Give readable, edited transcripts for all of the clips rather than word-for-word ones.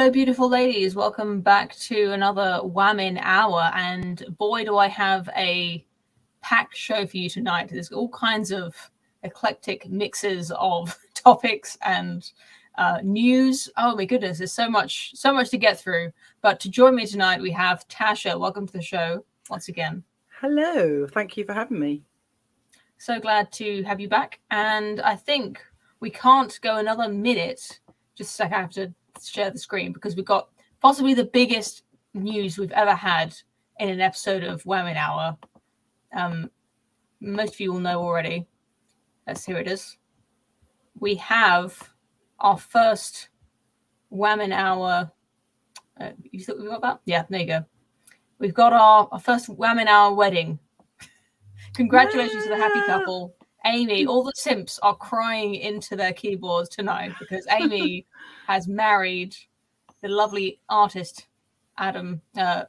Hello, beautiful ladies. Welcome back to another Whamming Hour. And boy, do I have a packed show for you tonight. There's all kinds of eclectic mixes of topics and news. Oh my goodness, there's so much to get through. But to join me tonight, we have Tasha. Welcome to the show once again. Hello, thank you for having me. So glad to have you back. And I think we can't go another minute. Just a sec, I have to share the screen because we've got possibly the biggest news we've ever had in an episode of Whamming Hour. Most of you will know already. Here it is. We have our first Whamming Hour. You thought we got that? Yeah, there you go. We've got our first Whamming Hour wedding. Congratulations to the happy couple. Amy, all the simps are crying into their keyboards tonight because Amy has married the lovely artist Alexander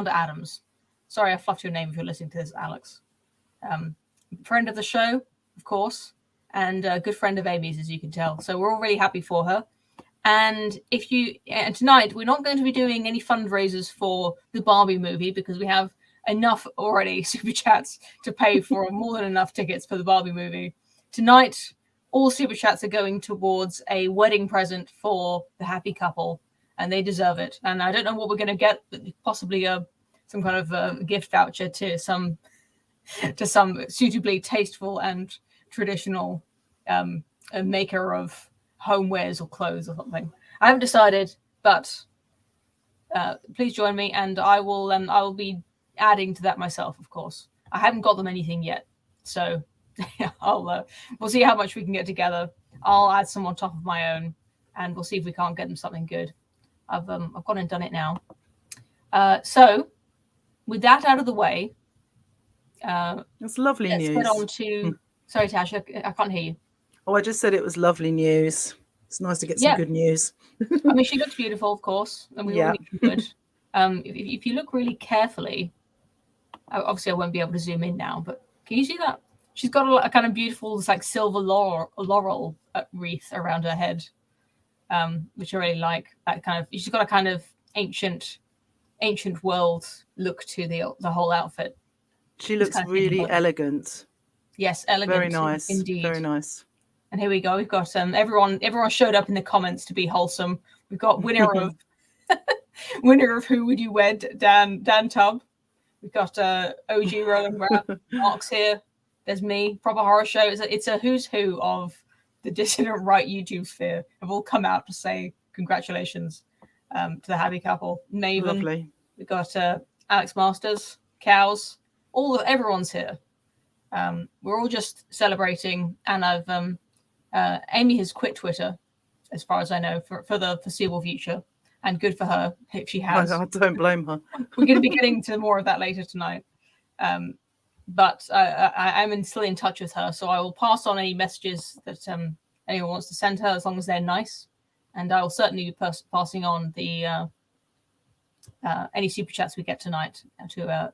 Adams. Sorry, I fluffed your name if you're listening to this, Alex. Friend of the show, of course, and a good friend of Amy's, as you can tell. So we're all really happy for her. And tonight we're not going to be doing any fundraisers for the Barbie movie because we have enough already super chats to pay for more than enough tickets for the Barbie movie. Tonight, all super chats are going towards a wedding present for the happy couple, and they deserve it. And I don't know what we're going to get, but possibly some kind of a gift voucher to some suitably tasteful and traditional maker of homewares or clothes or something. I haven't decided, but please join me, and I will be adding to that myself, of course. I haven't got them anything yet, so we'll see how much we can get together. I'll add some on top of my own, and we'll see if we can't get them something good. I've gone and done it now. So, with that out of the way, it's lovely let's news. Get on to. Sorry, Tasha, I can't hear you. Oh, I just said it was lovely news. It's nice to get some good news. I mean, she looks beautiful, of course, and we all need to good. If you look really carefully, obviously I won't be able to zoom in now, but can you see that? She's got a kind of beautiful, like silver laurel wreath around her head, which I really like. That kind of, she's got a kind of ancient world look to the whole outfit. She looks really elegant. Yes, elegant. Very nice. Indeed. Very nice. And here we go. We've got everyone showed up in the comments to be wholesome. We've got winner of Who Would You Wed, Dan Tubb. We've got OG Roland Grab, Mark's here. There's me, Proper Horror Show. It's a who's who of the dissident right YouTube sphere have all come out to say congratulations to the happy couple. Maven. Lovely. We've got Alex Masters, Cows. Everyone's here. We're all just celebrating, and Amy has quit Twitter, as far as I know, for the foreseeable future. And good for her if she has. I don't blame her. We're going to be getting to more of that later tonight. But I'm still in touch with her, so I will pass on any messages that anyone wants to send her, as long as they're nice. And I will certainly be passing on the any super chats we get tonight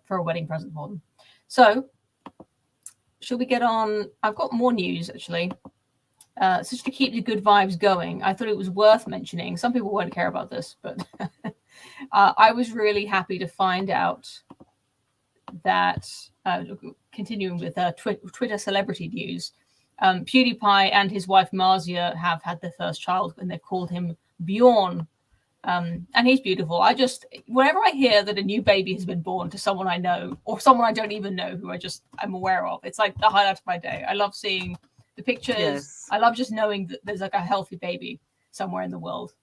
for a wedding present for them. So, should we get on? I've got more news, actually. So just to keep the good vibes going, I thought it was worth mentioning. Some people won't care about this, but I was really happy to find out that, continuing with Twitter celebrity news, PewDiePie and his wife Marzia have had their first child, and they've called him Bjorn. And he's beautiful. Whenever I hear that a new baby has been born to someone I know, or someone I don't even know who I'm aware of, it's like the highlight of my day. I love seeing the pictures. Yes. I love just knowing that there's like a healthy baby somewhere in the world.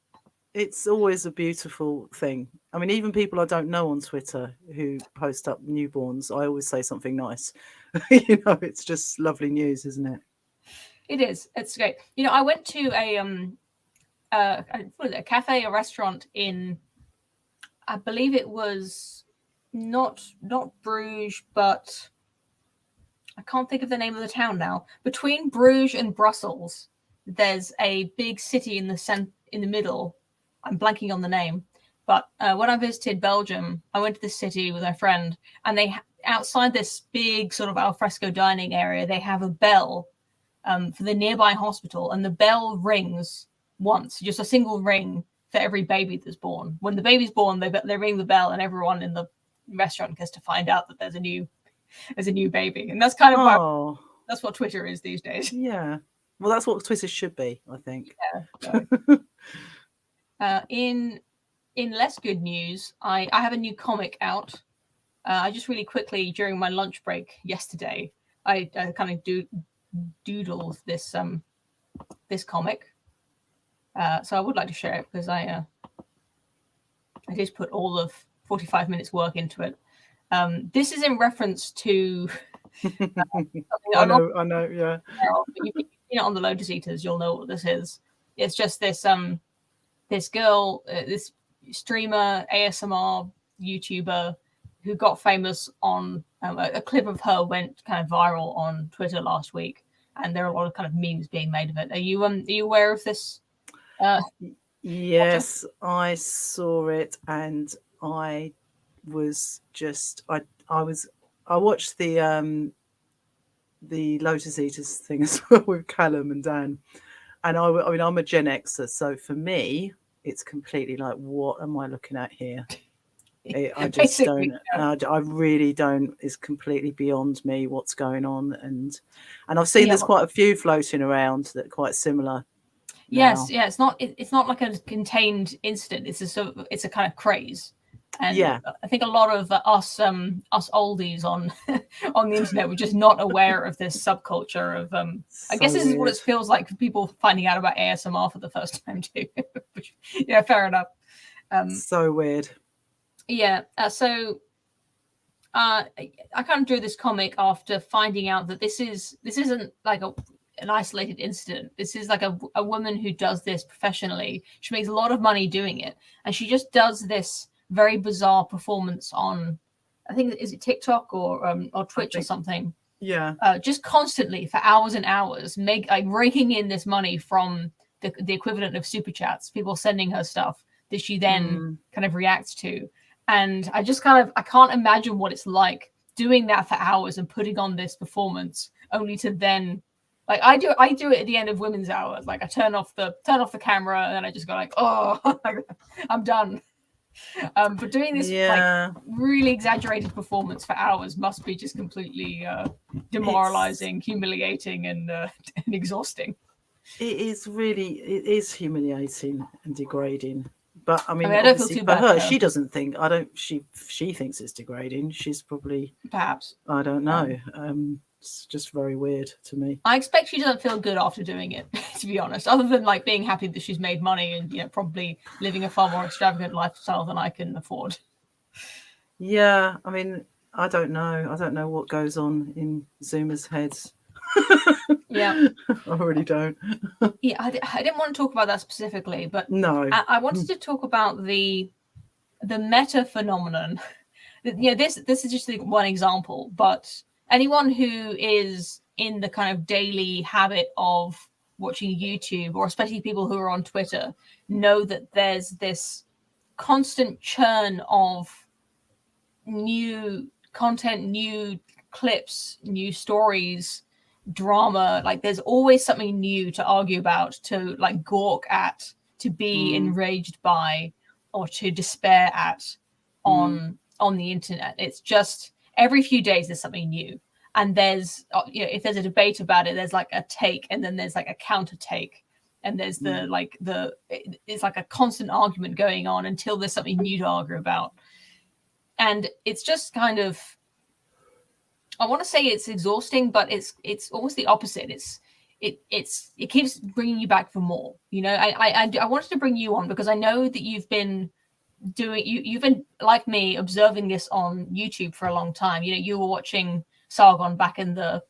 It's always a beautiful thing. I mean, even people I don't know on Twitter who post up newborns, I always say something nice. It's just lovely news, isn't it? It is. It's great. I went to a cafe, a restaurant in, I believe it was not Bruges, but I can't think of the name of the town now. Between Bruges and Brussels, there's a big city in the middle. I'm blanking on the name. But when I visited Belgium, I went to this city with my friend, and they outside this big sort of alfresco dining area, they have a bell for the nearby hospital, and the bell rings once, just a single ring for every baby that's born. When the baby's born, they ring the bell, and everyone in the restaurant gets to find out that there's a new baby, and that's kind of that's what Twitter is these days. Yeah, well, that's what Twitter should be, I think. Yeah. In less good news, I have a new comic out. I just really quickly during my lunch break yesterday, I kind of doodled this comic. So I would like to share it because I did put all of 45 minutes work into it. This is in reference to I know, yeah. If you've seen it on the Lotus Eaters, you'll know what this is. It's just this this girl, this streamer, ASMR YouTuber who got famous on a clip of her went kind of viral on Twitter last week, and there are a lot of kind of memes being made of it. Are you aware of this? Yes, I saw it, and I was just I watched the Lotus Eaters thing as well with Callum and Dan, and I mean I'm a Gen Xer, so for me it's completely like, what am I looking at here? I just don't. I really don't. It's completely beyond me what's going on, and I've seen there's quite a few floating around that are quite similar. Yes, yeah. It's not like a contained incident. It's a kind of craze, and yeah, I think a lot of us oldies on on the internet were just not aware of this subculture of. I guess this is what it feels like for people finding out about ASMR for the first time too. Yeah, fair enough. So weird. Yeah, so I kind of drew this comic after finding out that this isn't like an isolated incident. This is like a woman who does this professionally. She makes a lot of money doing it, and she just does this very bizarre performance on, I think, is it TikTok or Twitch or something? Yeah, just constantly for hours and hours, raking in this money from the equivalent of super chats, people sending her stuff that she then kind of reacts to. And I just I can't imagine what it's like doing that for hours and putting on this performance only to then, like, I do it at the end of women's hours. Like, I turn off the camera and then I just go like, oh, I'm done. But doing this like really exaggerated performance for hours must be just completely demoralizing, humiliating, and exhausting. It is humiliating and degrading. But I mean, I don't feel too bad for her. She doesn't think. She thinks it's degrading. She's probably perhaps. I don't know. It's just very weird to me. I expect she doesn't feel good after doing it, to be honest. Other than like being happy that she's made money and probably living a far more extravagant lifestyle than I can afford. Yeah, I mean, I don't know. I don't know what goes on in Zoomers' heads. Yeah, I really don't. Yeah, I didn't want to talk about that specifically, but no, I wanted to talk about the meta phenomenon. This is just one example, but anyone who is in the kind of daily habit of watching YouTube, or especially people who are on Twitter, know that there's this constant churn of new content, new clips, new stories, drama. Like, there's always something new to argue about, to like gawk at, to be enraged by, or to despair at on the internet. It's just every few days there's something new, and there's if there's a debate about it, there's like a take, and then there's like a counter take, and there's it's like a constant argument going on until there's something new to argue about. And it's just kind of, I want to say it's exhausting, but it's almost the opposite. It keeps bringing you back for more. I wanted to bring you on because I know that you've been like me, observing this on YouTube for a long time. You were watching Sargon back in the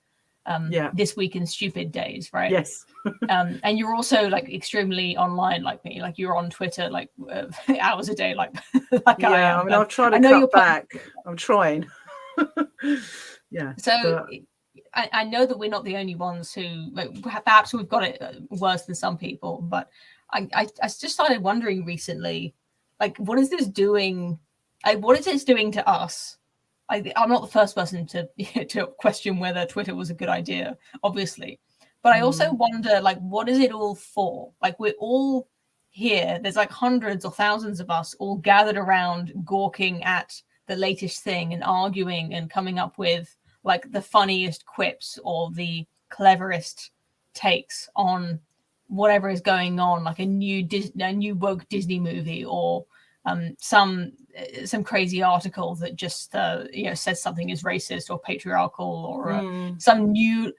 This Week in Stupid days, right? Yes. And you're also like extremely online like me. Like, you're on Twitter like hours a day, like like I am. I mean, I'll try to cut back. I'm trying. Yeah. So I know that we're not the only ones who, perhaps we've got it worse than some people, but I just started wondering recently, like, what is this doing? What is this doing to us? I'm not the first person to question whether Twitter was a good idea, obviously, but I also wonder, like, what is it all for? Like, we're all here, there's like hundreds or thousands of us all gathered around, gawking at the latest thing and arguing and coming up with like the funniest quips or the cleverest takes on whatever is going on, like a new woke Disney movie, or some crazy article that just says something is racist or patriarchal, or some new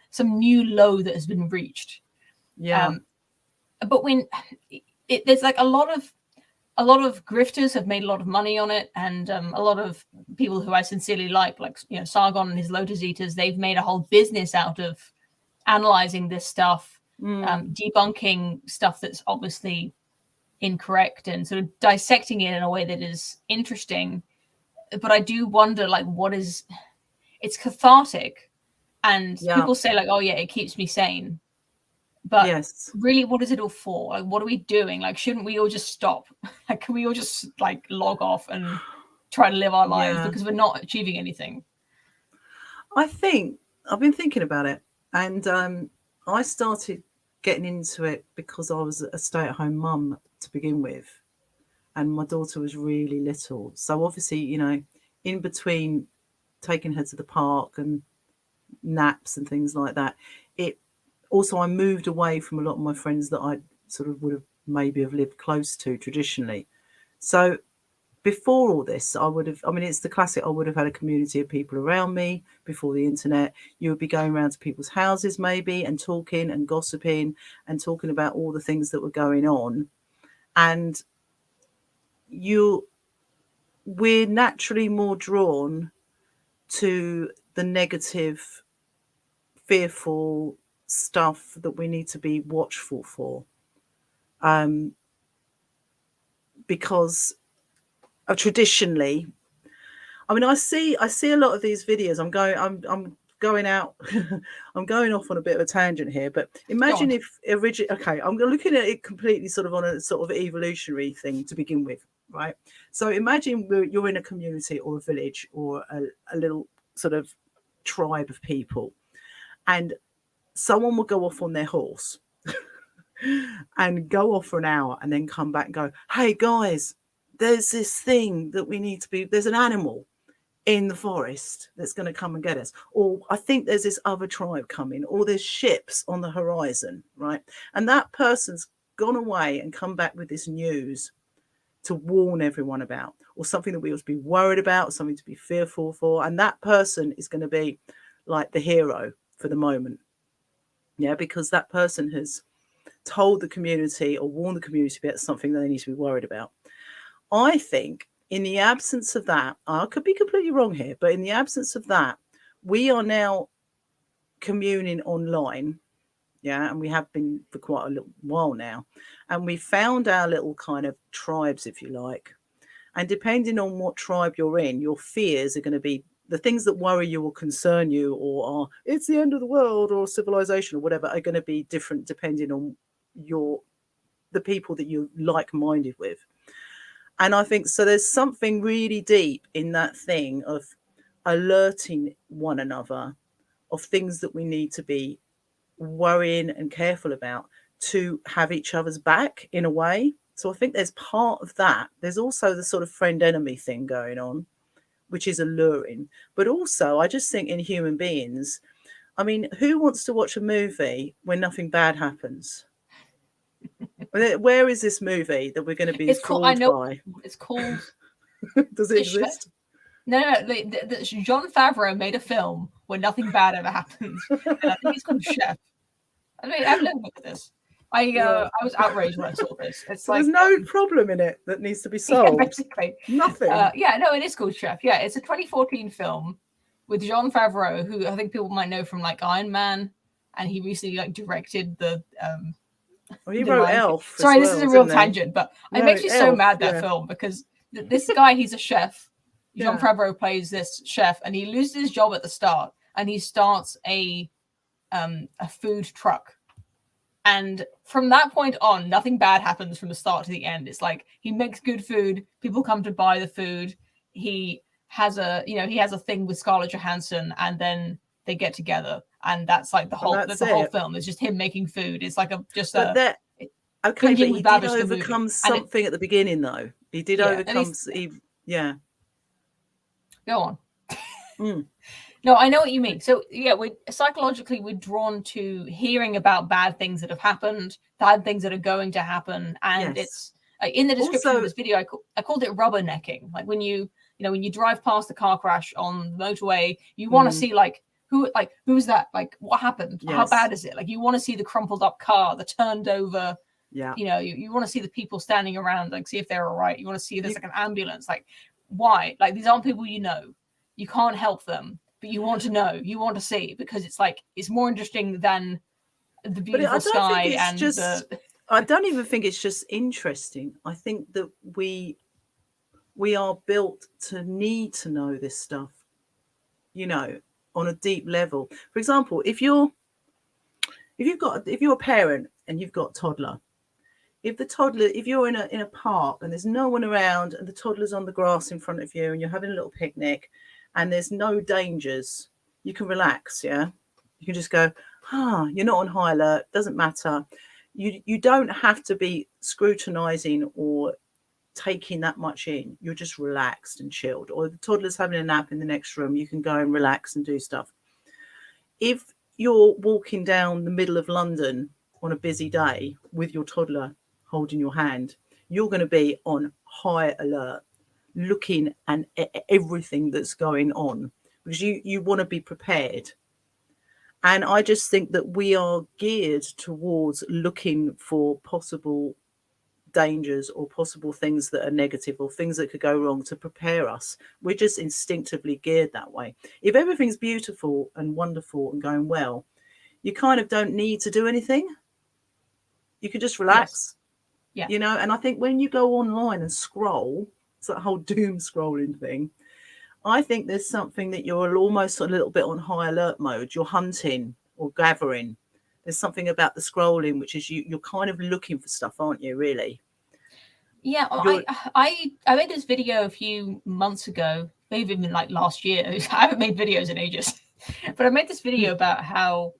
low that has been reached. But when there's like a lot of grifters have made a lot of money on it, and a lot of people who I sincerely like Sargon and his Lotus Eaters, they've made a whole business out of analyzing this stuff, debunking stuff that's obviously incorrect, and sort of dissecting it in a way that is interesting. But I do wonder, like, it's cathartic, and people say like, oh yeah, it keeps me sane. But really, what is it all for? Like, what are we doing? Like, shouldn't we all just stop? Like, can we all just like log off and try to live our lives, because we're not achieving anything? I think I've been thinking about it, and I started getting into it because I was a stay-at-home mum to begin with, and my daughter was really little. So obviously, in between taking her to the park and naps and things like that, I moved away from a lot of my friends that I sort of would have maybe have lived close to traditionally. So before all this, it's the classic, I would have had a community of people around me before the internet. You would be going around to people's houses maybe and talking and gossiping and talking about all the things that were going on. And we're naturally more drawn to the negative, fearful stuff that we need to be watchful for, because traditionally, I see a lot of these videos. I'm going out. I'm going off on a bit of a tangent here, but imagine if I'm looking at it completely sort of on a sort of evolutionary thing to begin with, right? So imagine you're in a community or a village or a little sort of tribe of people, and someone will go off on their horse and go off for an hour and then come back and go, hey guys, there's this thing that we need to be, there's an animal in the forest that's going to come and get us. Or I think there's this other tribe coming, or there's ships on the horizon, right? And that person's gone away and come back with this news to warn everyone about, or something that we ought to be worried about, something to be fearful for. And that person is going to be like the hero for the moment. Yeah, because that person has told the community or warned the community about something that they need to be worried about. I think in the absence of that, I could be completely wrong here, but in the absence of that, we are now communing online. Yeah, and we have been for quite a little while now. And we found our little kind of tribes, if you like. And depending on what tribe you're in, your fears are going to be the things that worry you or concern you, or are it's the end of the world or civilization or whatever, are going to be different depending on the people that you're like-minded with. And I think so there's something really deep in that thing of alerting one another of things that we need to be worrying and careful about to have each other's back in a way. So I think there's part of that. There's also the sort of friend-enemy thing going on, which is alluring. But also, I just think in human beings, I mean, who wants to watch a movie when nothing bad happens? Where is this movie that we're going to be enthralled by? It's called... Does it exist? No. Jon Favreau made a film where nothing bad ever happens. And I think it's called Chef. I mean, I've never looked at this. I was outraged when I saw this. It's there's no problem in it that needs to be solved. Yeah, basically. Nothing. It is called Chef. Yeah, it's a 2014 film with Jon Favreau, who I think people might know from like Iron Man, and he recently like directed the. He wrote Elf. Sorry, this is a real tangent, but it makes me so mad, that film, because this guy, he's a chef. Jon Favreau plays this chef, and he loses his job at the start, and he starts a food truck. And from that point on, nothing bad happens from the start to the end. It's like he makes good food. People come to buy the food. He has a thing with Scarlett Johansson, and then they get together, and that's like the whole film. It's just him making food. It's like Okay, but binging he with did Babish the movie, overcome and something at the beginning, though. He did at overcome. least Yeah. go on. Mm. No, I know what you mean. So yeah, we're drawn to hearing about bad things that have happened, bad things that are going to happen, and Yes. it's in the description of Also, this video. I called it rubbernecking. Like when you when you drive past the car crash on the motorway, you want to see who's that? Like what happened? How yes. bad is it? Like you want to see the crumpled up car, the turned over. Yeah. You want to see the people standing around, like see if they're all right. You want to see if there's You, like an ambulance. Like why? Like these aren't people you know. You can't help them, but you want to know, you want to see, because it's more interesting than the but I beautiful don't think sky it's and just. the I don't even think it's just interesting. I think that we are built to need to know this stuff, you know, on a deep level. For example, if you're a parent and you've got a toddler, if you're in a park and there's no one around and the toddler's on the grass in front of you and you're having a little picnic and there's no dangers, you can relax. Yeah, you can just go, you're not on high alert, doesn't matter. You don't have to be scrutinizing or taking that much in. You're just relaxed and chilled. Or the toddler's having a nap in the next room, you can go and relax and do stuff. If you're walking down the middle of London on a busy day with your toddler holding your hand, you're going to be on high alert, looking at everything that's going on, because you want to be prepared. And I just think that we are geared towards looking for possible dangers or possible things that are negative or things that could go wrong to prepare us. We're just instinctively geared that way. If everything's beautiful and wonderful and going well, you kind of don't need to do anything. You can just yes, relax, yeah, and I think when you go online and scroll, it's that whole doom scrolling thing. I think there's something that you're almost a little bit on high alert mode. You're hunting or gathering. There's something about the scrolling, which is you're kind of looking for stuff, aren't you, really? yeah. You're I made this video a few months ago, maybe even like last year. I haven't made videos in ages, but I made this video about how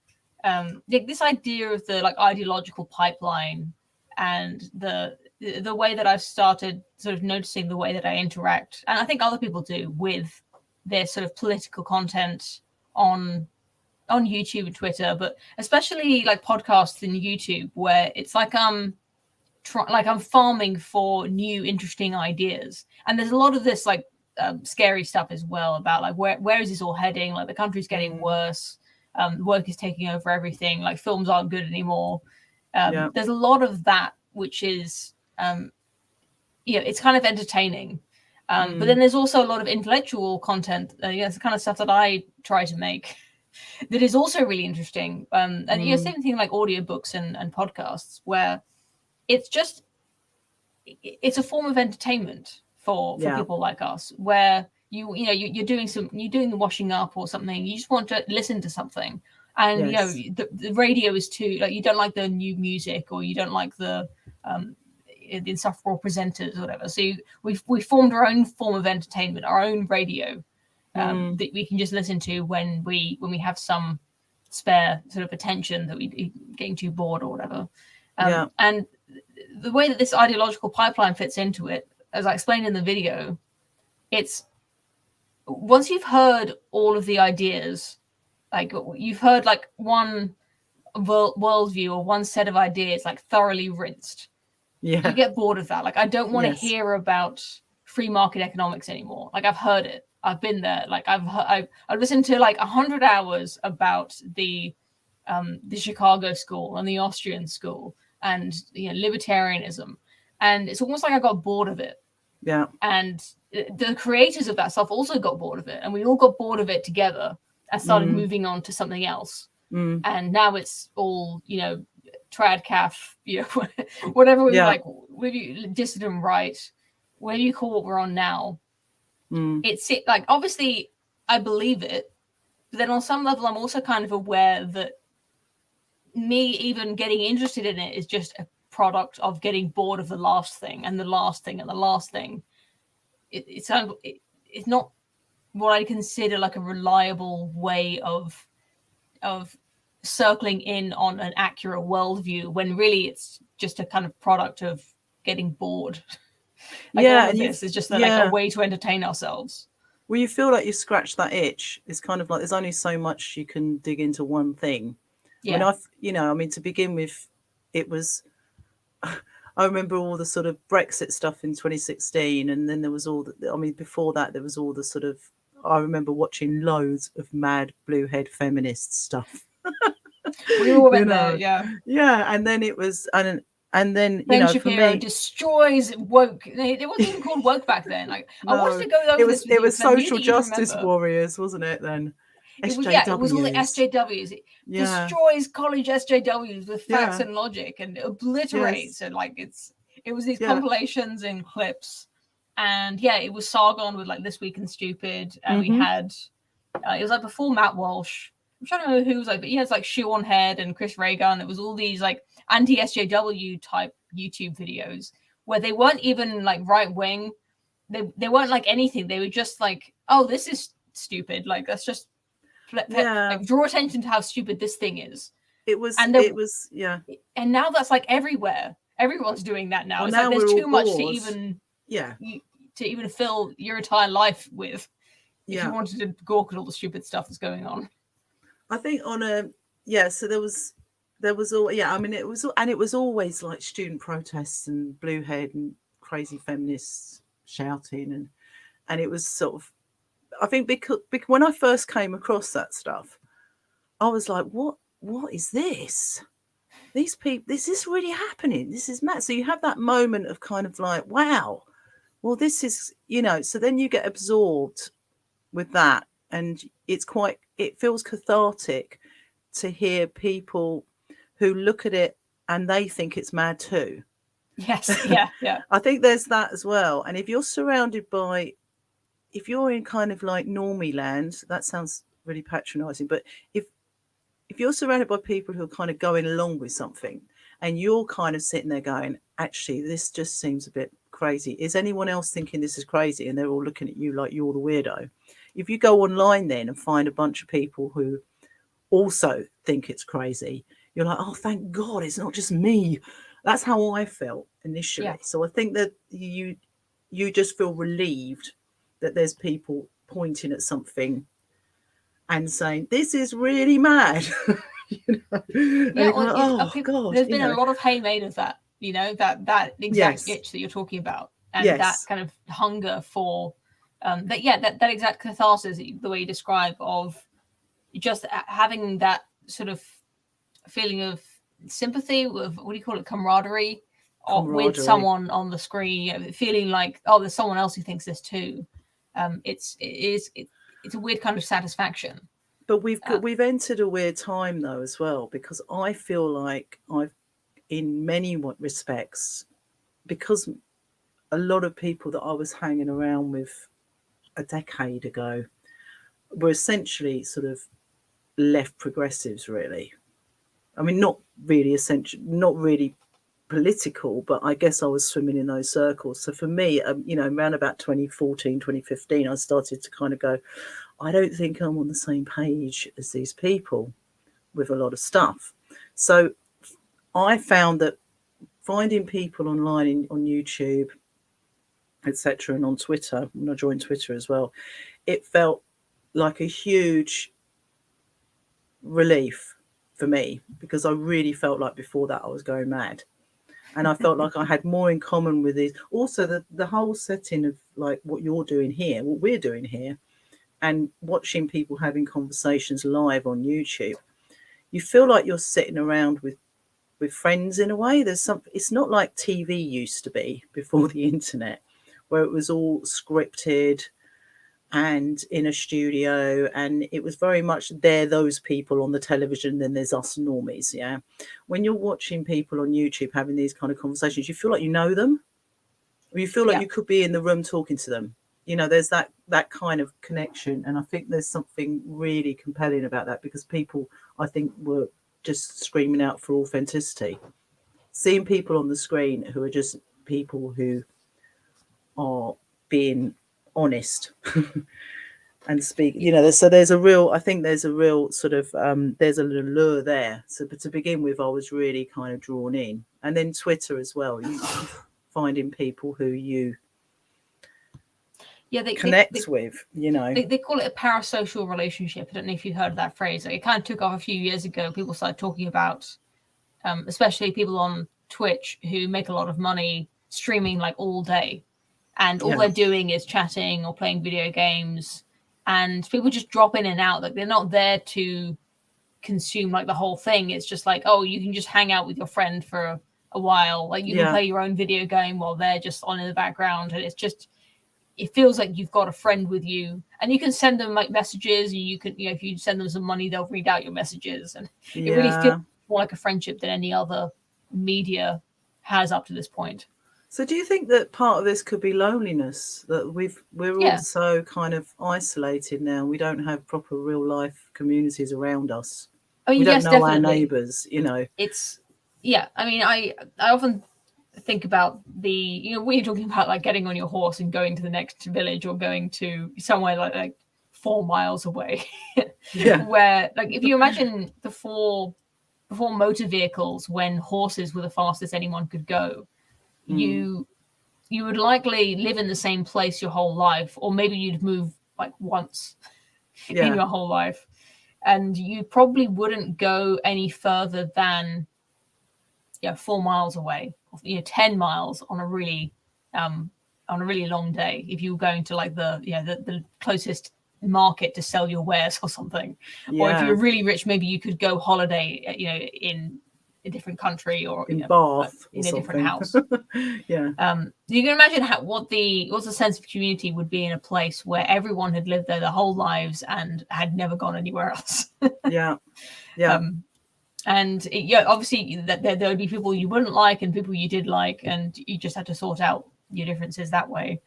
this idea of the like ideological pipeline and the way that I've started sort of noticing the way that I interact, and I think other people do, with their sort of political content on YouTube and Twitter, but especially like podcasts and YouTube, where it's like I'm farming for new interesting ideas, and there's a lot of this like scary stuff as well about like where is this all heading? Like the country's getting worse. Work is taking over everything. Like films aren't good anymore. yeah. There's a lot of that, which is it's kind of entertaining. But then there's also a lot of intellectual content. It's the kind of stuff that I try to make that is also really interesting. And same thing like audiobooks and podcasts, where it's just it's a form of entertainment for Yeah. people like us, where you're doing the washing up or something. You just want to listen to something, and Yes. the radio is too, like, you don't like the new music, or you don't like the insufferable presenters or whatever. So we formed our own form of entertainment, our own radio that we can just listen to when we have some spare sort of attention that we getting too bored or whatever. Yeah. And the way that this ideological pipeline fits into it, as I explained in the video, it's once you've heard all of the ideas, like you've heard like one worldview or one set of ideas like thoroughly rinsed, you Yeah. get bored of that. Like, I don't want to Yes. hear about free market economics anymore. Like, I've heard it, I've been there. Like, I've listened to like 100 hours about the Chicago school and the Austrian school and libertarianism, and it's almost like I got bored of it. Yeah. And the creators of that stuff also got bored of it, and we all got bored of it together and started moving on to something else. And now it's all trad calf, whatever we like, maybe dissident right, whatever you call what we're on now. It's like, obviously I believe it, but then on some level I'm also kind of aware that me even getting interested in it is just a product of getting bored of the last thing and the last thing and the last thing. It's not what I consider like a reliable way of circling in on an accurate worldview, when really it's just a kind of product of getting bored. Like Yeah, all of and this is just like a way to entertain ourselves. Well, you feel like you scratch that itch. It's kind of like there's only so much you can dig into one thing. Yeah. I mean, to begin with, it was. I remember all the sort of Brexit stuff in 2016, and then there was all the. I mean, before that, there was all the sort of. I remember watching loads of mad blue head feminist stuff. We all went there, yeah. Yeah, and then it was, and then Ben for Shapiro me, destroys woke. It wasn't even called woke back then. Like I wanted to go over this with it you was because I knew social that you'd justice remember. warriors, wasn't it? Then It was all the SJWs. It destroys college SJWs with facts and logic and obliterates. And like it was these compilations and clips, and it was Sargon with like This Week in Stupid, and we had it was like before Matt Walsh. I'm trying to remember who was like, but he has like Shoe on Head and Chris Reagan. It was all these like anti-SJW type YouTube videos where they weren't even like right wing. They weren't like anything. They were just like, oh, this is stupid. Like let's just like draw attention to how stupid this thing is. It was, and now that's like everywhere. Everyone's doing that now. Well, it's now like there's too much bored. to even fill your entire life with. If you wanted to gawk at all the stupid stuff that's going on. I think so there was all I mean it was always like student protests and blue head and crazy feminists shouting and it was sort of, I think because when I first came across that stuff, I was like, what is this? These people, is this really happening? This is mad. So you have that moment of kind of like, wow, well, this is, so then you get absorbed with that. And it feels cathartic to hear people who look at it and they think it's mad too. Yes, yeah. I think there's that as well. And if you're surrounded by, if you're in kind of like normie land, that sounds really patronizing, but if you're surrounded by people who are kind of going along with something and you're kind of sitting there going, actually, this just seems a bit crazy. Is anyone else thinking this is crazy? And they're all looking at you like you're the weirdo. If you go online then and find a bunch of people who also think it's crazy, you're like, oh, thank God, it's not just me. That's how I felt initially. Yeah. So I think that you just feel relieved that there's people pointing at something and saying, this is really mad. God. There's been a lot of hay made of that, that exact itch that you're talking about. And that kind of hunger for that exact catharsis, the way you describe, of just having that sort of feeling of sympathy with, what do you call it, camaraderie. With someone on the screen, feeling like, oh, there's someone else who thinks this too. It's a weird kind of satisfaction. But we've entered a weird time though as well, because I feel like I've, in many respects, because a lot of people that I was hanging around with a decade ago were essentially sort of left progressives, really. I mean, not really political, but I guess I was swimming in those circles. So for me, around about 2014, 2015, I started to kind of go, I don't think I'm on the same page as these people with a lot of stuff. So I found that finding people online on YouTube, etc., and on Twitter, when I joined Twitter as well, it felt like a huge relief for me, because I really felt like before that I was going mad. And I felt like I had more in common with these. Also, the whole setting of like what you're doing here, what we're doing here, and watching people having conversations live on YouTube, you feel like you're sitting around with friends in a way. There's something. It's not like TV used to be before the internet, where it was all scripted and in a studio, and it was very much those people on the television, then there's us normies. Yeah, when you're watching people on YouTube having these kind of conversations, you feel like you know them, or you feel like you could be in the room talking to them. There's that kind of connection, and I think there's something really compelling about that, because people, I think, were just screaming out for authenticity. Seeing people on the screen who are just people who are being honest and speak, so there's a real sort of there's a allure there. So, but to begin with, I was really kind of drawn in, And then Twitter as well. You finding people who you connect with, you know. They call it a parasocial relationship. I don't know if you've heard of that phrase. Like, it kind of took off a few years ago. People started talking about, especially people on Twitch who make a lot of money streaming like all day. And all they're doing is chatting or playing video games. And people just drop in and out. Like, they're not there to consume like the whole thing. It's just like, oh, you can just hang out with your friend for a while. Like, you can play your own video game while they're just on in the background. And it's just, it feels like you've got a friend with you, and you can send them like messages, and you can, if you send them some money, they'll read out your messages, and it really feels more like a friendship than any other media has up to this point. So do you think that part of this could be loneliness, that we're all so kind of isolated now? We don't have proper real life communities around us. We don't know our neighbours, you know. It's I mean, I often think about the, when you're talking about like getting on your horse and going to the next village or going to somewhere like 4 miles away, where, like, if you imagine before motor vehicles, when horses were the fastest anyone could go, you would likely live in the same place your whole life, or maybe you'd move like once in your whole life, and you probably wouldn't go any further than 4 miles away, 10 miles on a really long day, if you were going to like the closest market to sell your wares or something. Or if you're really rich, maybe you could go holiday in a different country, or in Bath, in a different house. You can imagine what the sense of community would be in a place where everyone had lived there their whole lives and had never gone anywhere else. And obviously there would be people you wouldn't like and people you did like, and you just had to sort out your differences that way.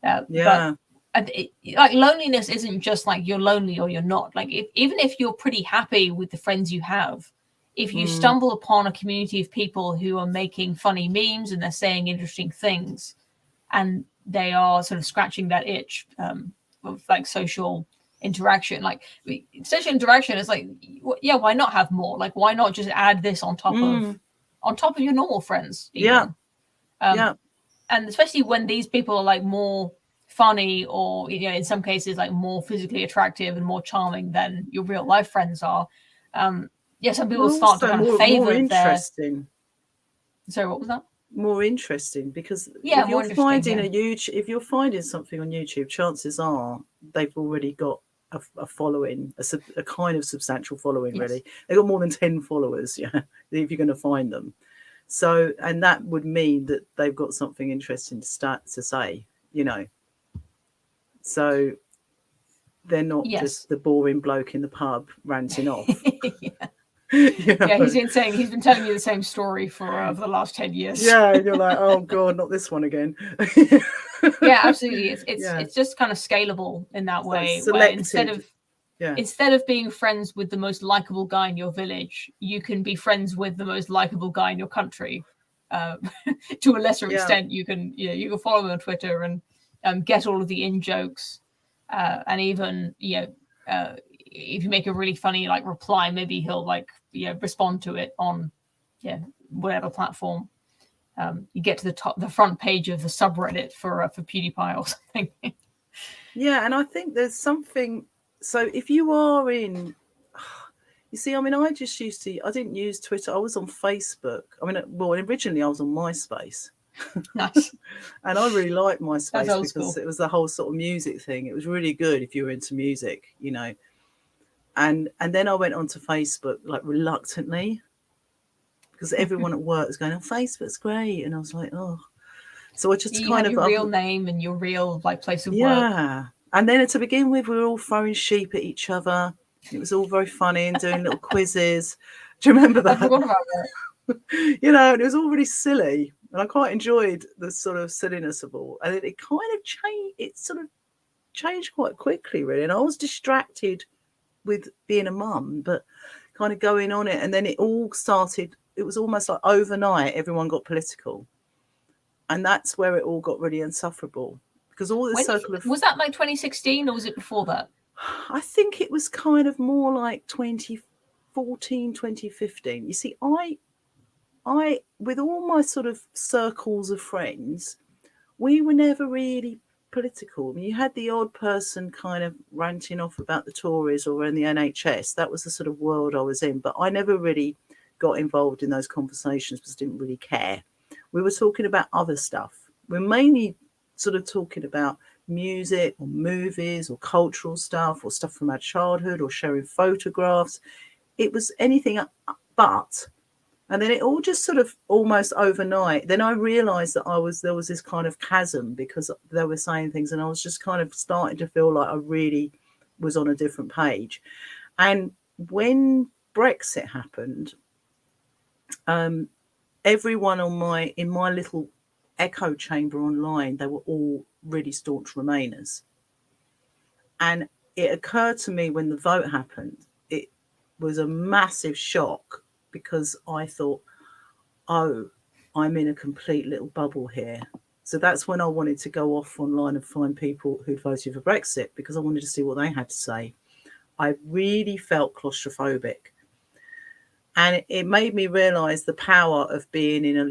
But like, loneliness isn't just like you're lonely or you're not. Like, even if you're pretty happy with the friends you have, if you stumble upon a community of people who are making funny memes and they're saying interesting things, and they are sort of scratching that itch of like social interaction, like social interaction is like, why not have more? Like, why not just add this on top of your normal friends even? And especially when these people are like more funny, or in some cases like more physically attractive and more charming than your real life friends are. Some people start to kind of favor more interesting. Sorry, what was that? More interesting, because if you're finding something on YouTube, chances are they've already got a following, a kind of substantial following. Really, they've got more than 10 followers. If you're going to find them, so, and that would mean that they've got something interesting to say. So they're not just the boring bloke in the pub ranting off. He's been telling you the same story for the last 10 years. And you're like, oh god, not this one again. Absolutely. It's just kind of scalable in that way, where instead of being friends with the most likable guy in your village, you can be friends with the most likable guy in your country. To a lesser extent, you can follow him on Twitter and get all of the in jokes, and even if you make a really funny like reply, maybe he'll respond to it on whatever platform. You get to the front page of the subreddit for PewDiePie or something. And I think there's something. So if you are in, you see, I mean, I didn't use Twitter. I was on Facebook. I mean, originally I was on MySpace. Nice. And I really liked MySpace because it was the whole sort of music thing. It was really good if you were into music, And then I went onto Facebook like reluctantly, because everyone at work was going, "Oh, Facebook's great," and I was like, "Oh." So I just your real name and your real place of work. Yeah, and then to begin with, we were all throwing sheep at each other. It was all very funny and doing little quizzes. Do you remember that? I forgot about that. And it was all really silly, and I quite enjoyed the sort of silliness of all. And it kind of changed. It sort of changed quite quickly, really. And I was distracted with being a mum, but kind of going on it, and then it all started. It was almost like overnight everyone got political, and that's where it all got really insufferable, because all this was that like 2016, or was it before that? I think it was kind of more like 2014, 2015. You see, with all my sort of circles of friends, we were never really political. I mean, you had the odd person kind of ranting off about the Tories or in the NHS. That was the sort of world I was in. But I never really got involved in those conversations because I didn't really care. We were talking about other stuff. We're mainly sort of talking about music or movies or cultural stuff or stuff from our childhood or sharing photographs. It was anything but. And then it all just sort of almost overnight. Then I realised that there was this kind of chasm because they were saying things, and I was just kind of starting to feel like I really was on a different page. And when Brexit happened, everyone in my little echo chamber online, they were all really staunch Remainers. And it occurred to me when the vote happened, it was a massive shock because I thought, oh, I'm in a complete little bubble here. So that's when I wanted to go off online and find people who'd voted for Brexit because I wanted to see what they had to say. I really felt claustrophobic. And it made me realise the power of being in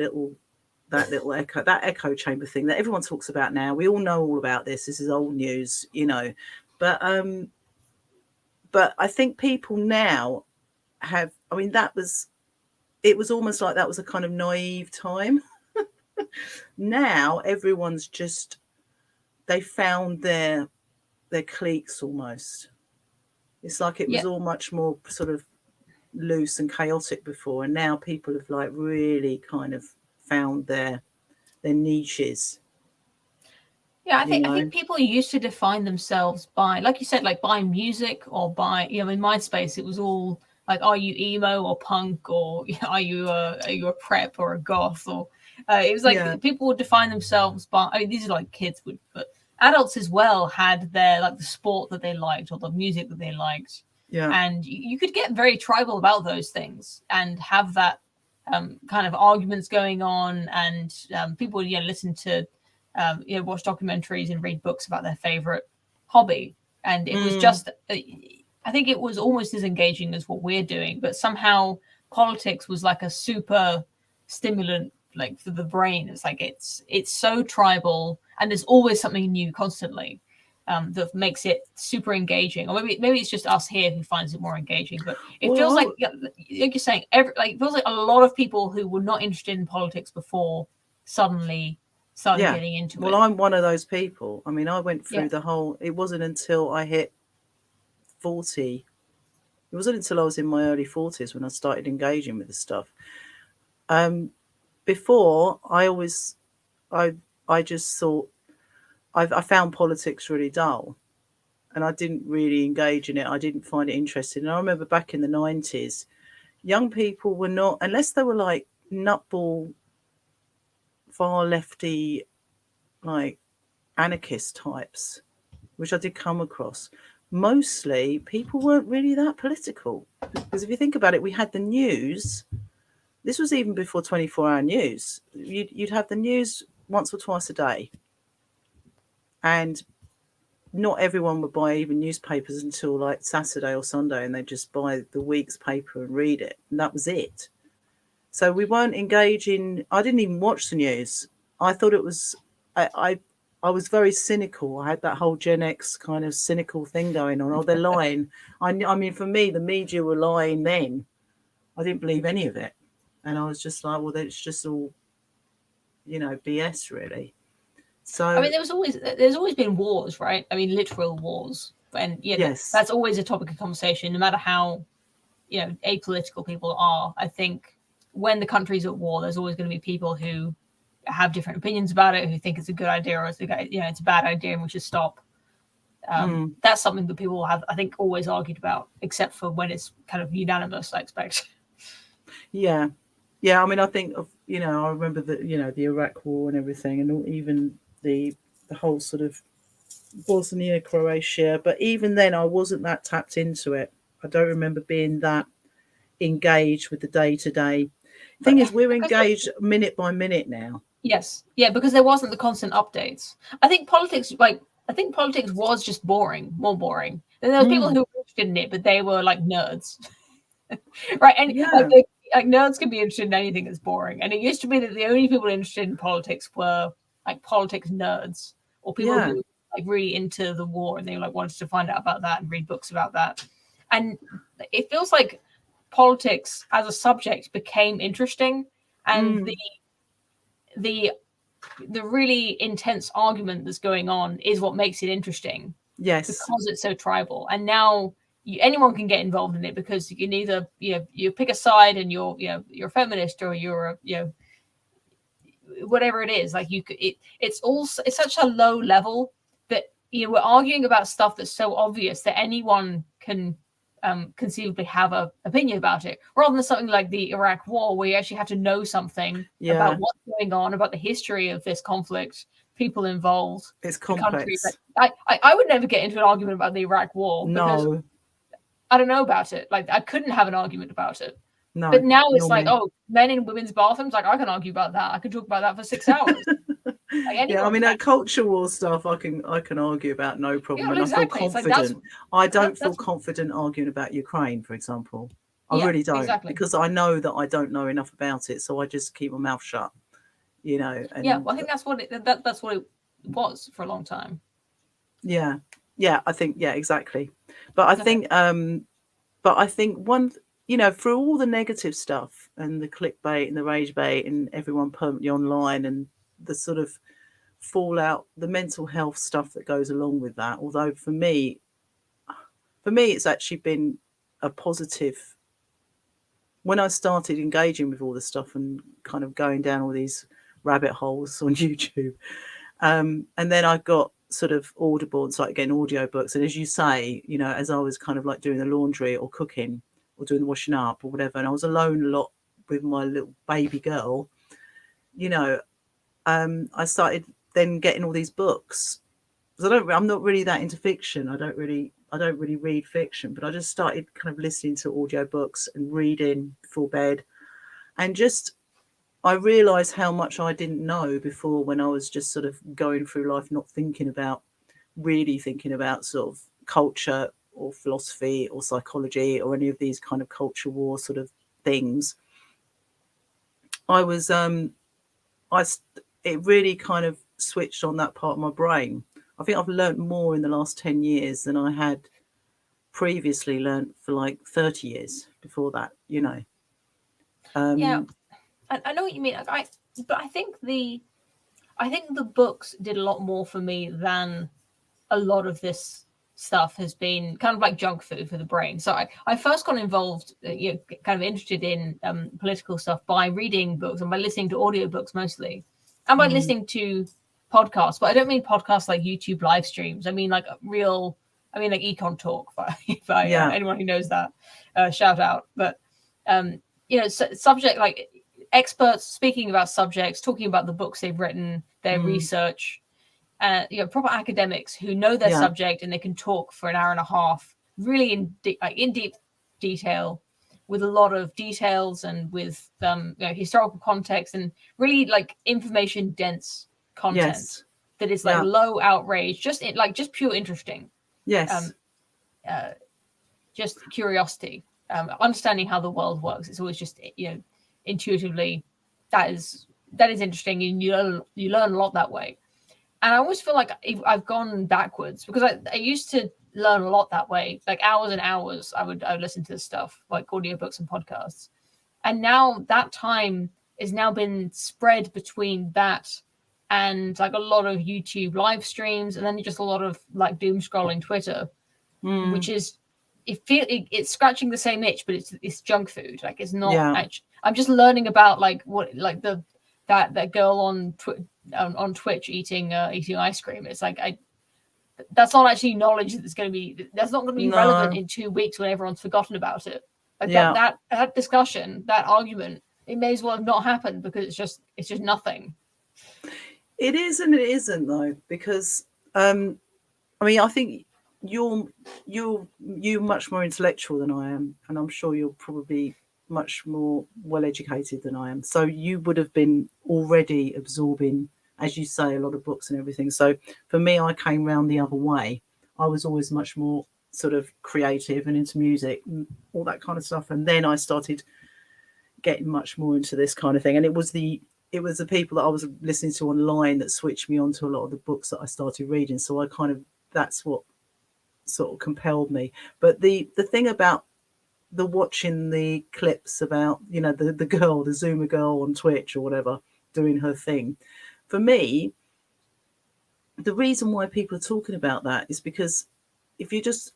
that echo chamber thing that everyone talks about now. We all know all about this. This is old news, you know. But I think people now have, I mean, it was almost like that was a kind of naive time. Now everyone's they found their cliques almost. It's like it was all much more sort of loose and chaotic before, and now people have like really kind of found their niches. Yeah, I think people used to define themselves by, like you said, like by music or by, in MySpace it was all like, are you emo or punk, or are you a prep or a goth, or it was like people would define themselves by, I mean, these are like kids would, but adults as well had their like the sport that they liked or the music that they liked. Yeah. And you could get very tribal about those things and have that kind of arguments going on, and people would listen to watch documentaries and read books about their favorite hobby. And it was just, I think it was almost as engaging as what we're doing, but somehow politics was like a super stimulant, like for the brain. It's like it's so tribal, and there's always something new constantly. That makes it super engaging, or maybe it's just us here who finds it more engaging. But it feels like you're saying, it feels like a lot of people who were not interested in politics before suddenly started getting into it. Well, I'm one of those people. I mean, I went through the whole. It wasn't until I hit 40. It wasn't until I was in my early 40s when I started engaging with the stuff. Before, I just thought. I found politics really dull, and I didn't really engage in it. I didn't find it interesting. And I remember back in the 90s, young people were not, unless they were like nutball, far lefty, like anarchist types, which I did come across. Mostly people weren't really that political, because if you think about it, we had the news. This was even before 24-hour news. You'd have the news once or twice a day. And not everyone would buy even newspapers until like Saturday or Sunday, and they'd just buy the week's paper and read it. And that was it. So we weren't engaging. I didn't even watch the news. I thought it was, I was very cynical. I had that whole Gen X kind of cynical thing going on. Oh, they're lying. I mean, for me, the media were lying then. I didn't believe any of it. And I was just like, well, it's just all, BS really. So I mean, there's always been wars, right? I mean, literal wars, and yes, that's always a topic of conversation, no matter how apolitical people are. I think when the country's at war, there's always going to be people who have different opinions about it, who think it's a good idea or it's a bad idea and we should stop. That's something that people have, I think, always argued about, except for when it's kind of unanimous, I expect. Yeah. I mean, I think of I remember the Iraq War and everything, and even the whole sort of Bosnia, Croatia, but even then I wasn't that tapped into it. I don't remember being that engaged with the day-to-day. Thing is, we're engaged minute by minute now. Yes, because there wasn't the constant updates. I think politics was just more boring. And there were people who were interested in it, but they were like nerds. Right, and like nerds can be interested in anything that's boring. And it used to be that the only people interested in politics were like politics nerds or people who were like really into the war and they like wanted to find out about that and read books about that. And it feels like politics as a subject became interesting, and the really intense argument that's going on is what makes it interesting. Yes. Because it's so tribal. And now anyone can get involved in it because you can either you pick a side and you're a feminist or you're whatever it is. Like it's such a low level that we're arguing about stuff that's so obvious that anyone can conceivably have an opinion about it, rather than something like the Iraq War, where you actually have to know something about what's going on, about the history of this conflict, people involved. It's complex. I would never get into an argument about the Iraq War because I don't know about it. Like I couldn't have an argument about it. No, but now it's like, men in women's bathrooms. Like I can argue about that. I could talk about that for 6 hours. I mean, that culture war stuff, I can argue about no problem, and exactly. I feel confident. I don't feel confident arguing about Ukraine, for example. I really don't, because I know that I don't know enough about it, so I just keep my mouth shut. And, I think that's what it was for a long time. I think exactly. But I think one. Through all the negative stuff and the clickbait and the rage bait and everyone permanently online and the sort of fallout, the mental health stuff that goes along with that. Although for me, it's actually been a positive. When I started engaging with all this stuff and kind of going down all these rabbit holes on YouTube, and then I got sort of Audible and started getting audiobooks. And as you say, as I was kind of like doing the laundry or cooking, or doing the washing up or whatever, and I was alone a lot with my little baby girl, I started then getting all these books. Because I'm not really that into fiction. I don't really read fiction, but I just started kind of listening to audiobooks and reading before bed. And I realised how much I didn't know before, when I was just sort of going through life, not really thinking about sort of culture or philosophy or psychology or any of these kind of culture war sort of things. It really kind of switched on that part of my brain. I think I've learned more in the last 10 years than I had previously learned for like 30 years before that, I know what you mean. But I think the books did a lot more for me than a lot of this stuff has been kind of like junk food for the brain. So I first got involved, kind of interested in political stuff by reading books and by listening to audiobooks mostly, and by listening to podcasts. But I don't mean podcasts like YouTube live streams. I mean like like Econ Talk by anyone who knows that, shout out. But subject like experts speaking about subjects, talking about the books they've written, their research. Proper academics who know their subject and they can talk for an hour and a half, really in deep detail, with a lot of details and with historical context and really like information dense content that is like low outrage, just pure interesting. Yes. Just curiosity, understanding how the world works. It's always just intuitively that is interesting, and you learn a lot that way. And I always feel like I've gone backwards, because I used to learn a lot that way, like hours and hours. I would listen to this stuff like audiobooks and podcasts. And now that time has now been spread between that and like a lot of YouTube live streams, and then just a lot of like doom scrolling Twitter, which is it's scratching the same itch, but it's junk food. Like it's not. I'm just learning about like what like that girl on Twitch eating ice cream. It's like that's not actually knowledge that's going to be relevant in 2 weeks when everyone's forgotten about it. Like that discussion, that argument, it may as well have not happened, because it's just nothing. It is and it isn't though, because I think you're much more intellectual than I am, and I'm sure you're probably much more well educated than I am. So you would have been already absorbing, as you say, a lot of books and everything. So for me, I came round the other way. I was always much more sort of creative and into music and all that kind of stuff. And then I started getting much more into this kind of thing. And it was the people that I was listening to online that switched me on to a lot of the books that I started reading. So I kind of, that's what sort of compelled me. But the thing about the watching the clips about, you know, the girl, the Zoomer girl on Twitch or whatever, doing her thing, for me, the reason why people are talking about that is because if you just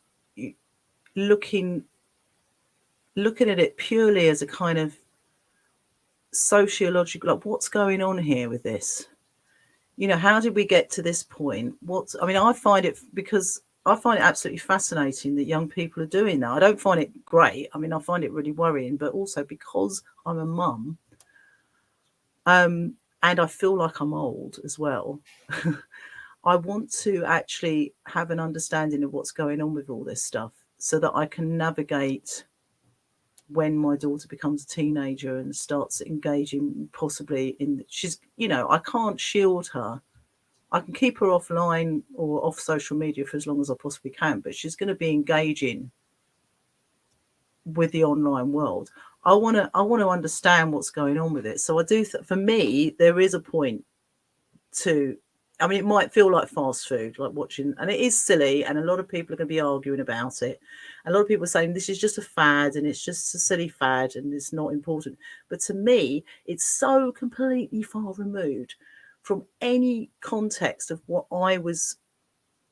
looking at it purely as a kind of sociological, like, what's going on here with this? You know, how did we get to this point? I mean, I find it absolutely fascinating that young people are doing that. I don't find it great. I mean, I find it really worrying, but also because I'm a mum, and I feel like I'm old as well. I want to actually have an understanding of what's going on with all this stuff so that I can navigate when my daughter becomes a teenager and starts engaging possibly in, she's, you know, I can't shield her. I can keep her offline or off social media for as long as I possibly can, but she's going to be engaging with the online world. I want to understand what's going on with it. So I do, for me, there is a point to, I mean, it might feel like fast food, like watching, and it is silly, and a lot of people are going to be arguing about it. A lot of people are saying this is just a fad, and it's just a silly fad, and it's not important. But to me, it's so completely far removed from any context of what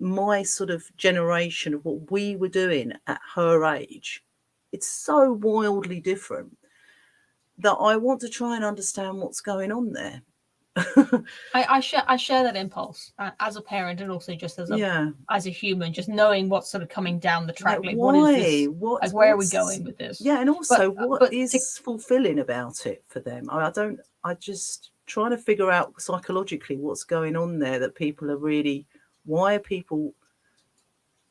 my sort of generation, of what we were doing at her age. It's so wildly different that I want to try and understand what's going on there. I share that impulse as a parent, and also just as a human, just knowing what's sort of coming down the track. Like, why? What is this? Like, where are we going with this? Yeah, and also what is fulfilling about it for them? I just trying to figure out psychologically what's going on there, that people are really, why are people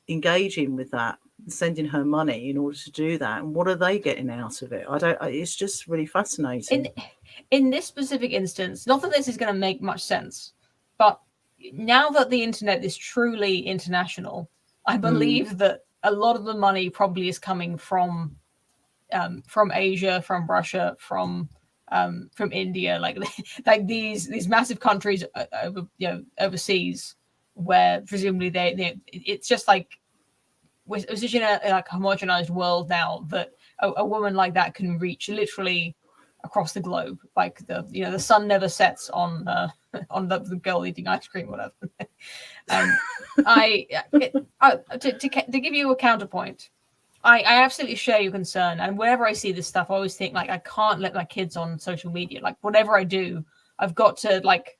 engaging with that, sending her money in order to do that, and what are they getting out of it? It's just really fascinating. In this specific instance, not that this is going to make much sense, but now that the internet is truly international, I believe that a lot of the money probably is coming from Asia, from Russia, from India, like these massive countries overseas, where presumably it's just like we're such in a like homogenized world now that a woman like that can reach literally across the globe. Like the sun never sets on the girl eating ice cream, whatever. To give you a counterpoint, I absolutely share your concern, and whenever I see this stuff, I always think, like, I can't let my kids on social media. Like, whatever I do, I've got to, like,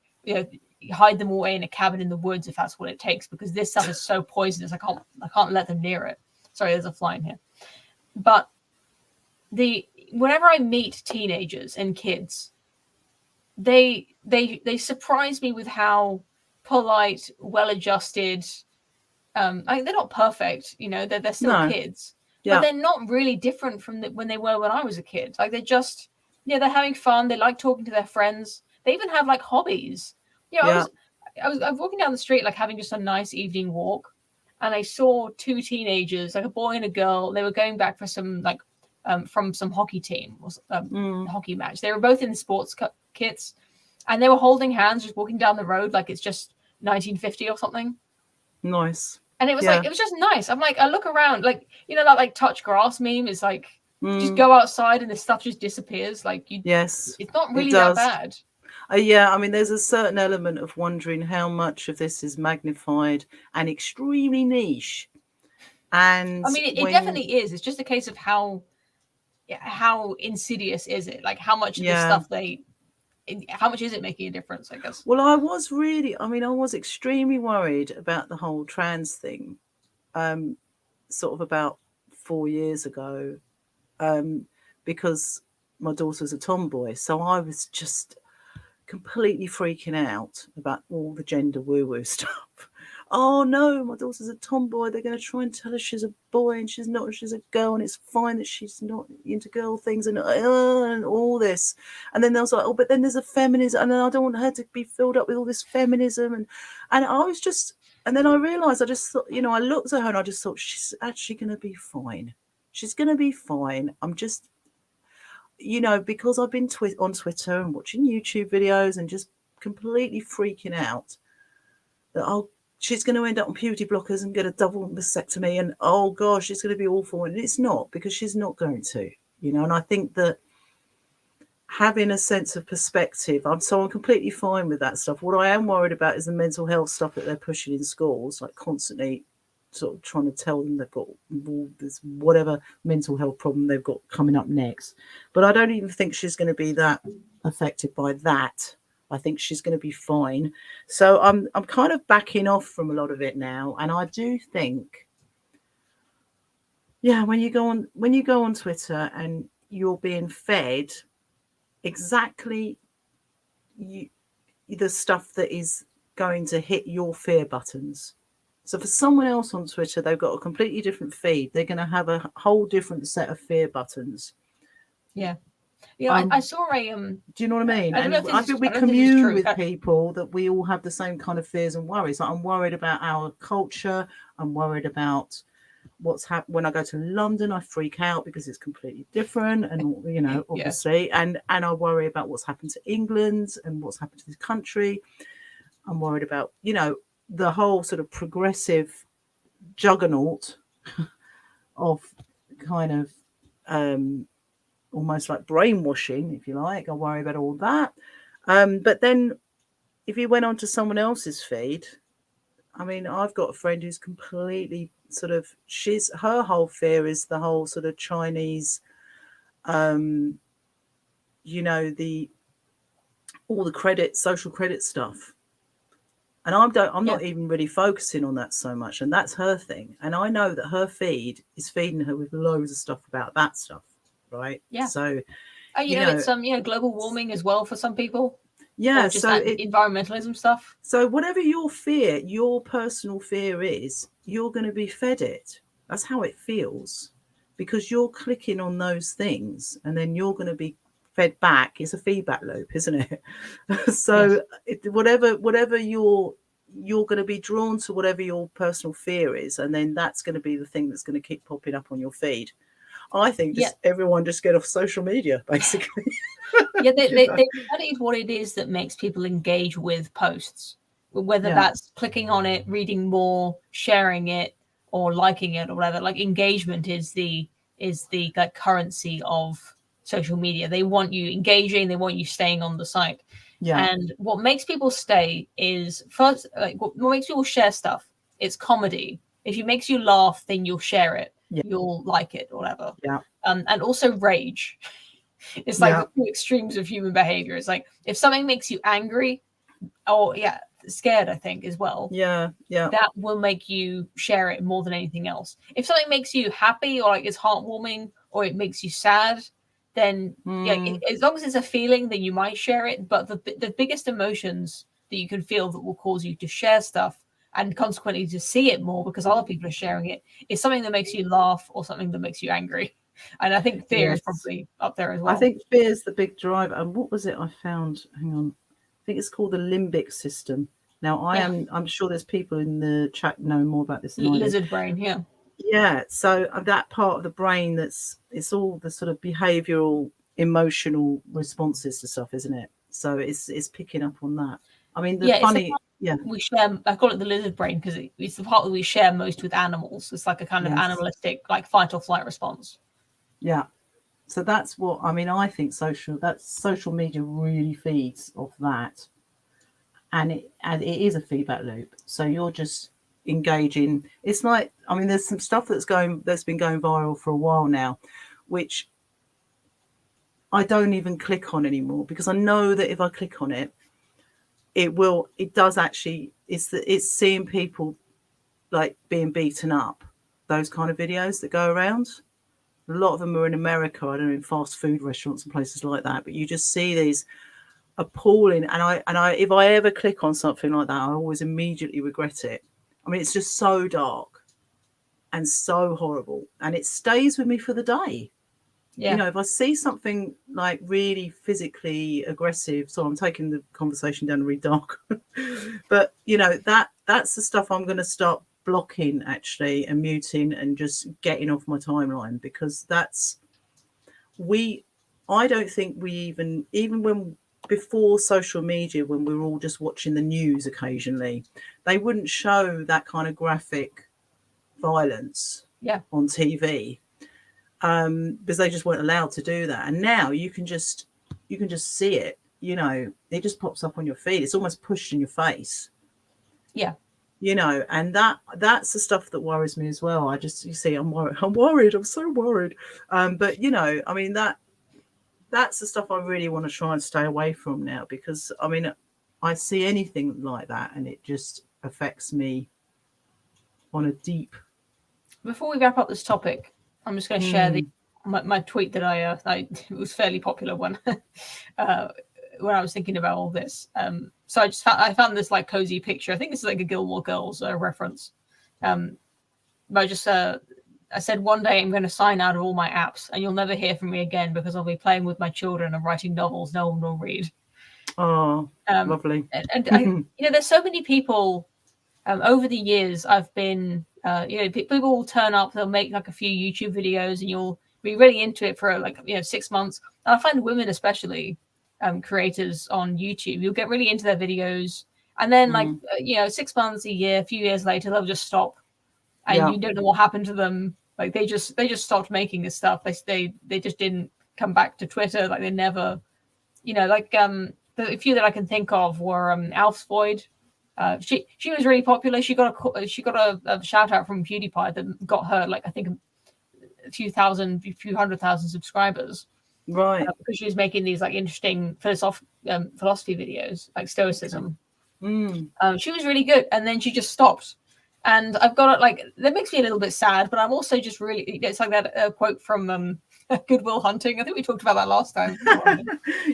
hide them away in a cabin in the woods if that's what it takes, because this stuff is so poisonous. I can't let them near it. Sorry, there's a fly in here. But whenever I meet teenagers and kids, they surprise me with how polite, well-adjusted. I mean, they're not perfect, they're still kids. But they're not really different from when they were when I was a kid. Like, they're just, they're having fun. They like talking to their friends. They even have, like, hobbies. I was walking down the street, like, having just a nice evening walk, and I saw two teenagers, like a boy and a girl. They were going back for some, like, from some hockey team or hockey match. They were both in the sports kits, and they were holding hands, just walking down the road like it's just 1950 or something. Nice. And it was like, it was just nice. I'm like, I look around, like, that like touch grass meme is like, just go outside and this stuff just disappears. Like, it's not really that bad. Yeah, I mean, there's a certain element of wondering how much of this is magnified and extremely niche. And I mean, it definitely is. It's just a case of how insidious is it? Like, how much of this stuff how much is it making a difference, I guess? Well, I was extremely worried about the whole trans thing, sort of about 4 years ago, because my daughter's a tomboy. So I was just completely freaking out about all the gender woo-woo stuff. Oh no, my daughter's a tomboy. They're going to try and tell her she's a boy and she's not. She's a girl, and it's fine that she's not into girl things and all this. And then they was like, oh, but then there's a feminism, and then I don't want her to be filled up with all this feminism. And I was just, and then I realised, I just thought, I looked at her and I just thought, she's actually going to be fine. She's going to be fine. you know, because I've been on Twitter and watching YouTube videos and just completely freaking out that, oh, she's going to end up on puberty blockers and get a double mastectomy, and oh gosh, it's going to be awful. And it's not, because she's not going to, you know. And I think that having a sense of perspective, I'm completely fine with that stuff. What I am worried about is the mental health stuff that they're pushing in schools, like constantly sort of trying to tell them they've got this whatever mental health problem they've got coming up next. But I don't even think she's going to be that affected by that. I think she's going to be fine. So I'm kind of backing off from a lot of it now. And I do think, yeah, when you go on Twitter and you're being fed exactly the stuff that is going to hit your fear buttons. So for someone else on Twitter, they've got a completely different feed. They're going to have a whole different set of fear buttons. Yeah. Yeah, I saw a do you know what I mean? And I think we commune with people that we all have the same kind of fears and worries. Like, I'm worried about our culture. I'm worried about what's happened when I go to London. I freak out because it's completely different, and you know, obviously, yeah. and I worry about what's happened to England and what's happened to this country. I'm worried about, you know, the whole sort of progressive juggernaut of kind of almost like brainwashing, if you like. I worry about all that. But then if you went on to someone else's feed, I mean, I've got a friend who's completely sort of, her whole fear is the whole sort of Chinese, you know, all the social credit stuff. And I'm not even really focusing on that so much. And that's her thing. And I know that her feed is feeding her with loads of stuff about that stuff. Right. Yeah. So, you know, it's global warming as well for some people. Yeah. Or just environmentalism stuff. So whatever your personal fear is, you're going to be fed it. That's how it feels, because you're clicking on those things and then you're going to be fed back. It's a feedback loop, isn't it? So yes. Whatever you're going to be drawn to, whatever your personal fear is, and then that's going to be the thing that's going to keep popping up on your feed. I think everyone just get off social media, basically. Yeah, they studied what it is that makes people engage with posts, whether that's clicking on it, reading more, sharing it, or liking it, or whatever. Like, engagement is the like currency of social media. They want you engaging, they want you staying on the site. Yeah. And what makes people stay is, first, like, what makes people share stuff. It's comedy. If it makes you laugh, then you'll share it. Yeah. You'll like it, or whatever. Yeah. And also rage. It's like the two extremes of human behavior. It's like, if something makes you angry, or scared, I think, as well. Yeah. That will make you share it more than anything else. If something makes you happy, or like it's heartwarming, or it makes you sad, then as long as it's a feeling, then you might share it. But the biggest emotions that you can feel that will cause you to share stuff, and consequently to see it more because other people are sharing it, is something that makes you laugh or something that makes you angry. And I think fear is probably up there as well. I think fear is the big driver. And what was it I found? Hang on. I think it's called the limbic system. Now, I'm sure there's people in the chat know more about this than I do. Lizard brain, yeah. Yeah, so that part of the brain it's all the sort of behavioural, emotional responses to stuff, isn't it? So it's picking up on that. I mean, we share. I call it the lizard brain because it's the part that we share most with animals. It's like a kind of animalistic, like fight or flight response. Yeah. So that's what I mean. I think social media really feeds off that, and it is a feedback loop. So you're just engaging. It's like, I mean, there's some stuff that's been going viral for a while now, which I don't even click on anymore, because I know that if I click on it, it's seeing people like being beaten up, those kind of videos that go around. A lot of them are in America, I don't know, in fast food restaurants and places like that. But you just see these appalling, and I if I ever click on something like that, I always immediately regret it. I mean, it's just so dark and so horrible, and it stays with me for the day. Yeah. You know, if I see something like really physically aggressive, so I'm taking the conversation down really dark, but you know, that's the stuff I'm going to start blocking, actually, and muting and just getting off my timeline, because I don't think we even when before social media, when we were all just watching the news occasionally, they wouldn't show that kind of graphic violence on TV, because they just weren't allowed to do that. And now you can just see it. You know, it just pops up on your feed. It's almost pushed in your face. Yeah. You know, and that's the stuff that worries me as well. You see, I'm worried. I'm so worried. But you know, I mean, that's the stuff I really want to try and stay away from now, because I mean, I see anything like that and it just affects me on a deep. Before we wrap up this topic, I'm just going to share my tweet that I it was fairly popular when when I was thinking about all this. So I found this like cozy picture. I think this is like a Gilmore Girls reference. But I said, one day I'm going to sign out of all my apps and you'll never hear from me again because I'll be playing with my children and writing novels no one will read. Oh, lovely. And I, you know, there's so many people over the years I've been, you know, people will turn up, they'll make like a few YouTube videos and you'll be really into it for like, you know, 6 months. And I find women especially, creators on YouTube, you'll get really into their videos. And then like, you know, 6 months, a year, a few years later, they'll just stop. And you don't know what happened to them. Like they just stopped making this stuff. They just didn't come back to Twitter. Like they never, you know, like the few that I can think of were Alf's Void. She was really popular. She got a shout out from PewDiePie that got her like I think a few hundred thousand subscribers. Right. Because she was making these like interesting philosophy videos like Stoicism. She was really good, and then she just stopped. And I've got it like that makes me a little bit sad, but I'm also just really. It's like that quote from Good Will Hunting. I think we talked about that last time.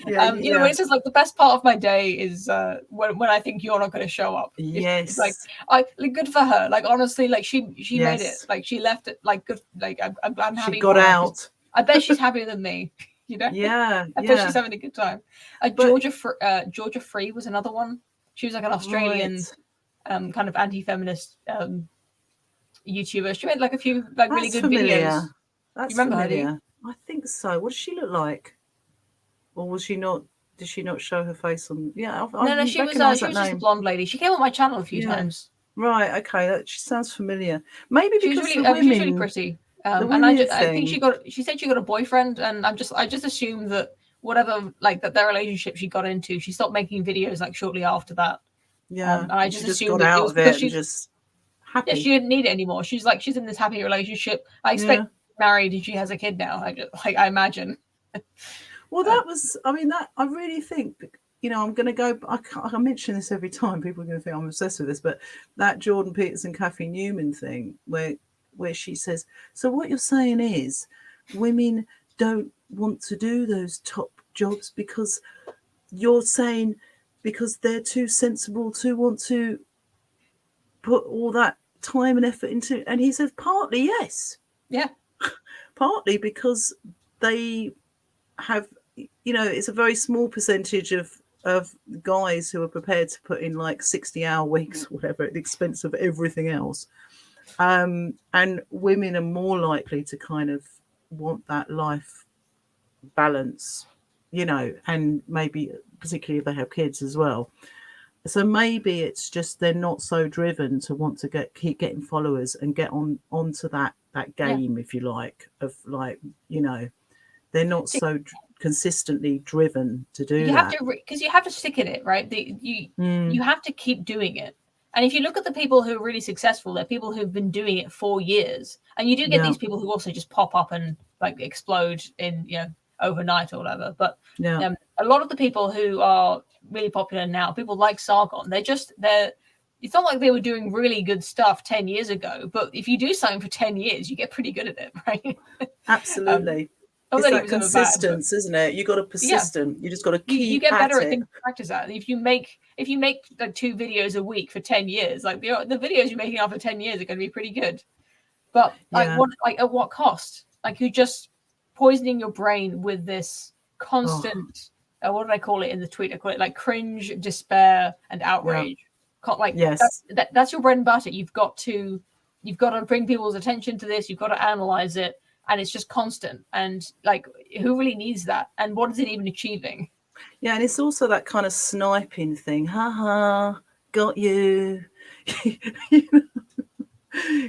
You know, it's just like the best part of my day is when I think you're not going to show up. Yes, it's like good for her. Like honestly, like she made it. Like she left it. Like good. Like I'm happy. She got out. I bet she's happier than me. You know. Yeah. I bet she's having a good time. Georgia Free was another one. She was like an Australian. Right. Kind of anti-feminist YouTuber. She made like a few like really good familiar. videos. That's you remember familiar. her? I think so. What does she look like? Or was she not? Did she not show her face on? Yeah, no. She was just a blonde lady. She came on my channel a few times. Right. Okay. She sounds familiar. Maybe because she was really pretty. And I think she said she got a boyfriend, and I just assumed that whatever like that their relationship she got into, she stopped making videos like shortly after that. Yeah, and I just assumed got that out it was of it because and just happy. Yeah, she didn't need it anymore. She's in this happy relationship. I expect she's married and she has a kid now. I imagine. Well, that was. I mean, that I really think. You know, I'm going to go. I mention this every time. People are going to think I'm obsessed with this, but that Jordan Peterson, Kathy Newman thing, where she says, "So what you're saying is, women don't want to do those top jobs because you're saying." Because they're too sensible to want to put all that time and effort into. And he says, partly, yes. Yeah. Partly because they have, you know, it's a very small percentage of guys who are prepared to put in like 60-hour weeks or whatever at the expense of everything else. And women are more likely to kind of want that life balance, you know, and maybe particularly if they have kids as well. So maybe it's just they're not so driven to want to keep getting followers and get onto that game, if you like, of like, you know, they're not so consistently driven to do that. Because you have to stick at it, right? You have to keep doing it. And if you look at the people who are really successful, they're people who've been doing it for years. And you do get these people who also just pop up and like explode in, you know, overnight or whatever. But a lot of the people who are really popular now, people like Sargon, it's not like they were doing really good stuff 10 years ago, but if you do something for 10 years, you get pretty good at it, right? Absolutely. It's that consistence, isn't it? You got to persistent. You just got to keep. You get better at things to practice at. If you make like 2 videos a week for 10 years, like the videos you're making after 10 years are going to be pretty good. But at what cost? Like you're just poisoning your brain with this constant. What did I call it in the tweet? I call it like cringe, despair, and outrage. That's your bread and butter. You've got to bring people's attention to this. You've got to analyze it. and it's just constant. And like, who really needs that? And what is it even achieving? Yeah, and it's also that kind of sniping thing. Ha ha, got you.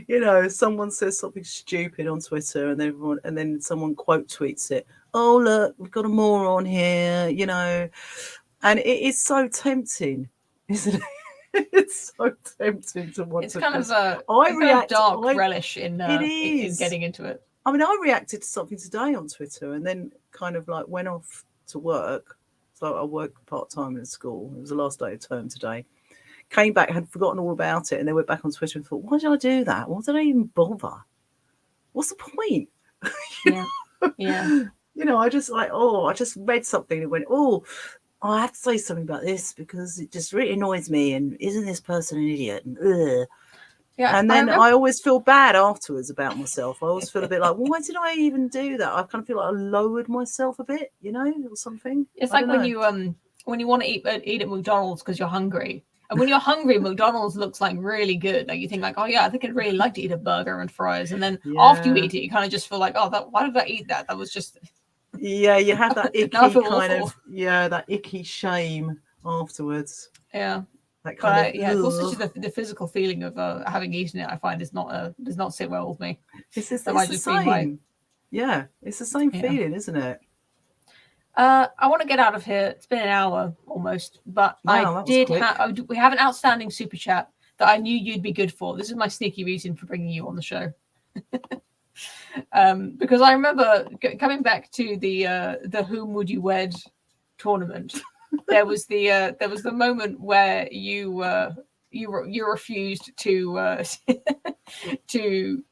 You know, someone says something stupid on Twitter, and then someone quote tweets it. Oh look, we've got a moron here. You know, and it is so tempting, isn't it? It's so tempting to want It's to. kind of a I kind react. of dark relish It in is. getting into it. I mean, I reacted to something today on Twitter, and then kind of like went off to work. So I work part time in school. It was the last day of term today. Came back, had forgotten all about it, and then went back on Twitter and thought, why did I do that? Why did I even bother? What's the point? Yeah. Yeah. You know, I just read something and went, oh, I have to say something about this because it just really annoys me. And isn't this person an idiot? And, ugh. Yeah. And then I always feel bad afterwards about myself. I always feel a bit like, why did I even do that? I kind of feel like I lowered myself a bit, you know, or something. It's like when you want to eat at McDonald's because you're hungry. And when you're hungry, McDonald's looks like really good. Like you think like, oh yeah, I think I'd really like to eat a burger and fries. And then after you eat it, you kind of just feel like, oh, why did I eat that? That was just. Yeah, you have that icky kind awful. of, that icky shame afterwards. Yeah. That kind of, it's also just the physical feeling of having eaten it. I find does not sit well with me. It's the same. Yeah, it's the same feeling, isn't it? I want to get out of here. It's been an hour almost, but wow, we have an outstanding super chat that I knew you'd be good for. This is my sneaky reason for bringing you on the show. Because I remember coming back to the Whom Would You Wed tournament. There was the moment where you refused to to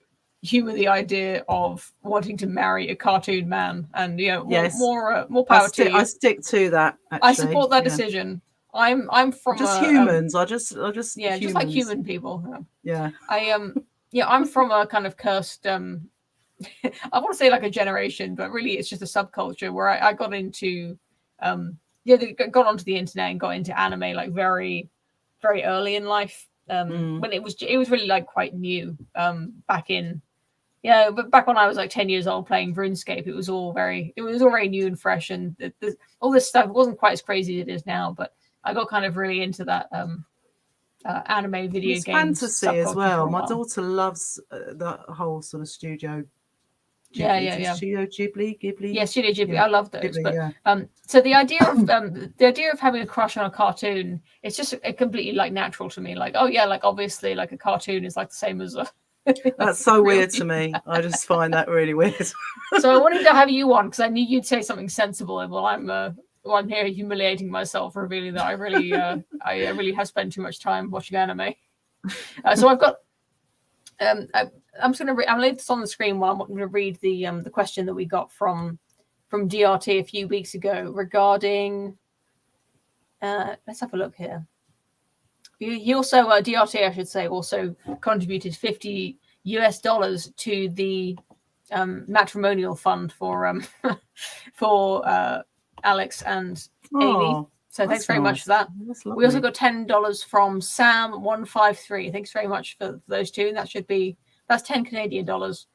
humor the idea of wanting to marry a cartoon man, and more power to you. I stick to that. Actually. I support that decision. I'm from just humans. I just just like human people. Yeah. I'm from a kind of cursed. I want to say like a generation, but really it's just a subculture where I got into got onto the internet and got into anime like very, very early in life. When it was really like quite new. Back in. Yeah, but back when I was like 10 years old playing RuneScape, it was all very new and fresh, and all this stuff wasn't quite as crazy as it is now. But I got kind of really into that anime video games fantasy as well. My daughter loves that whole sort of Studio Ghibli. Studio Ghibli. Yeah, Studio Ghibli. I love those. Ghibli, but so the idea of having a crush on a cartoon, it's just completely like natural to me. Like, oh yeah, like obviously like a cartoon is like the same as a. That's so weird to me. I just find that really weird. So I wanted to have you on because I knew you'd say something sensible. And I'm here humiliating myself, revealing that I really have spent too much time watching anime. So I've got. I'm just going to. I'm leaving this on the screen while I'm going to read the question that we got from DRT a few weeks ago regarding. Let's have a look here. He also DRT, I should say, also contributed $50 to the matrimonial fund for Alex and Amy. So thanks very much for that. We also got $10 from Sam153. Thanks very much for those two. And that's 10 Canadian dollars,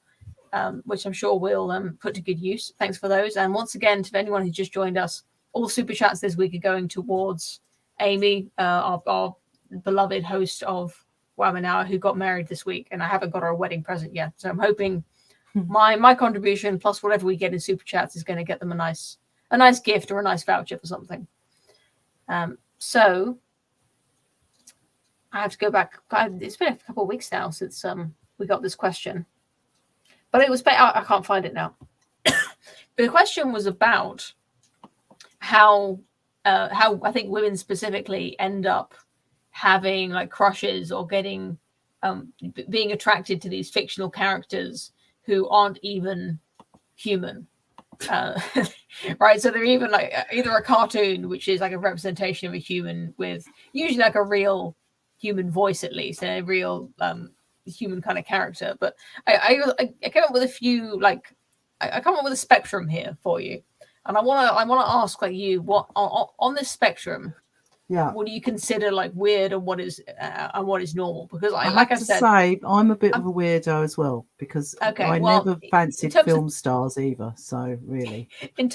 which I'm sure we'll put to good use. Thanks for those. And once again, to anyone who just joined us, all super chats this week are going towards Amy, our beloved host of Wow an Hour, who got married this week, and I haven't got her a wedding present yet. So I'm hoping my contribution plus whatever we get in super chats is going to get them a nice gift or a nice voucher for something. So I have to go back. It's been a couple of weeks now since we got this question, but it was I can't find it now. But the question was about how I think women specifically end up having like crushes or getting being attracted to these fictional characters who aren't even human. Right, so they're even like either a cartoon, which is like a representation of a human with usually like a real human voice, at least, and a real human kind of character. But I came up with a few, like I come up with a spectrum here for you, and I want to ask like you, what on this spectrum, Yeah. what do you consider like weird and what is normal? Because I like have I to said, say, I'm a bit of I'm, a weirdo as well, because okay. I Well, never in fancied terms of film stars either. So really, in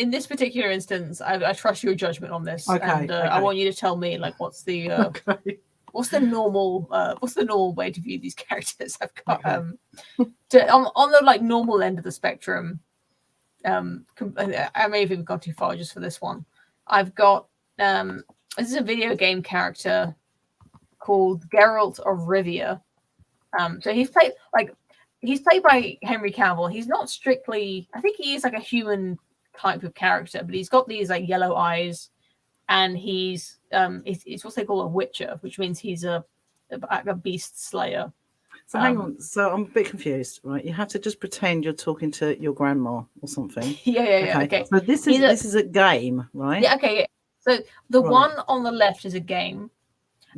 this particular instance, I trust your judgment on this, and okay, I okay, want you to tell me like okay, what's the normal way to view these characters. I've got okay. on the like normal end of the spectrum. I may have even gone too far just for this one. I've got this is a video game character called Geralt of Rivia. So he's played by Henry Cavill. He's not strictly. I think he is like a human type of character, but he's got these like yellow eyes, and it's what they call a Witcher, which means he's a beast slayer. So hang on. So I'm a bit confused, right? You have to just pretend you're talking to your grandma or something. Yeah. Okay. Okay. So this is a game, right? Yeah. Okay. Yeah. So the Right. one on the left is a game,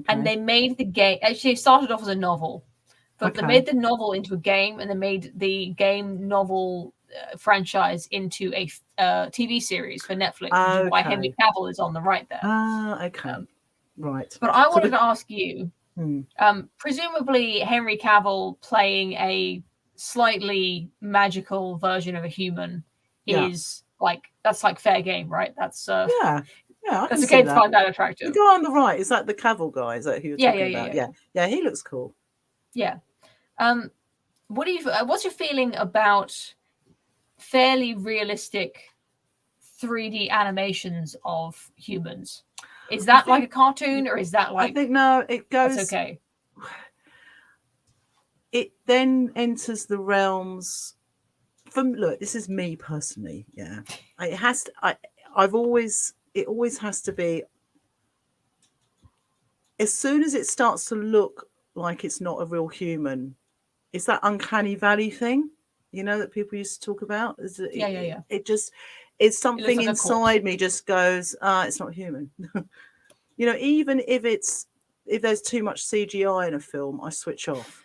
and Okay. they made the game. Actually, it started off as a novel, but they Okay. made the novel into a game, and they made the game novel franchise into a TV series for Netflix, which is why Henry Okay. Cavill is on the right there. Ah, okay. Right. But I So wanted to ask you, presumably Henry Cavill playing a slightly magical version of a human is that's like fair game, right? That's yeah, I that's can okay see to that. find that The attractive. guy on the right, is that the Cavill guy? Is that who you're talking about? Yeah, he looks cool. Yeah. What's your feeling about fairly realistic 3D animations of humans? Is that like a cartoon, or is that like? I think no, it goes. That's okay. It then enters the realms. Look, this is me personally. Yeah, it has to. It always has to be. As soon as it starts to look like it's not a real human, it's that uncanny valley thing, that people used to talk about. Yeah. It's something like inside me just goes, it's not human. Even if there's too much CGI in a film, I switch off.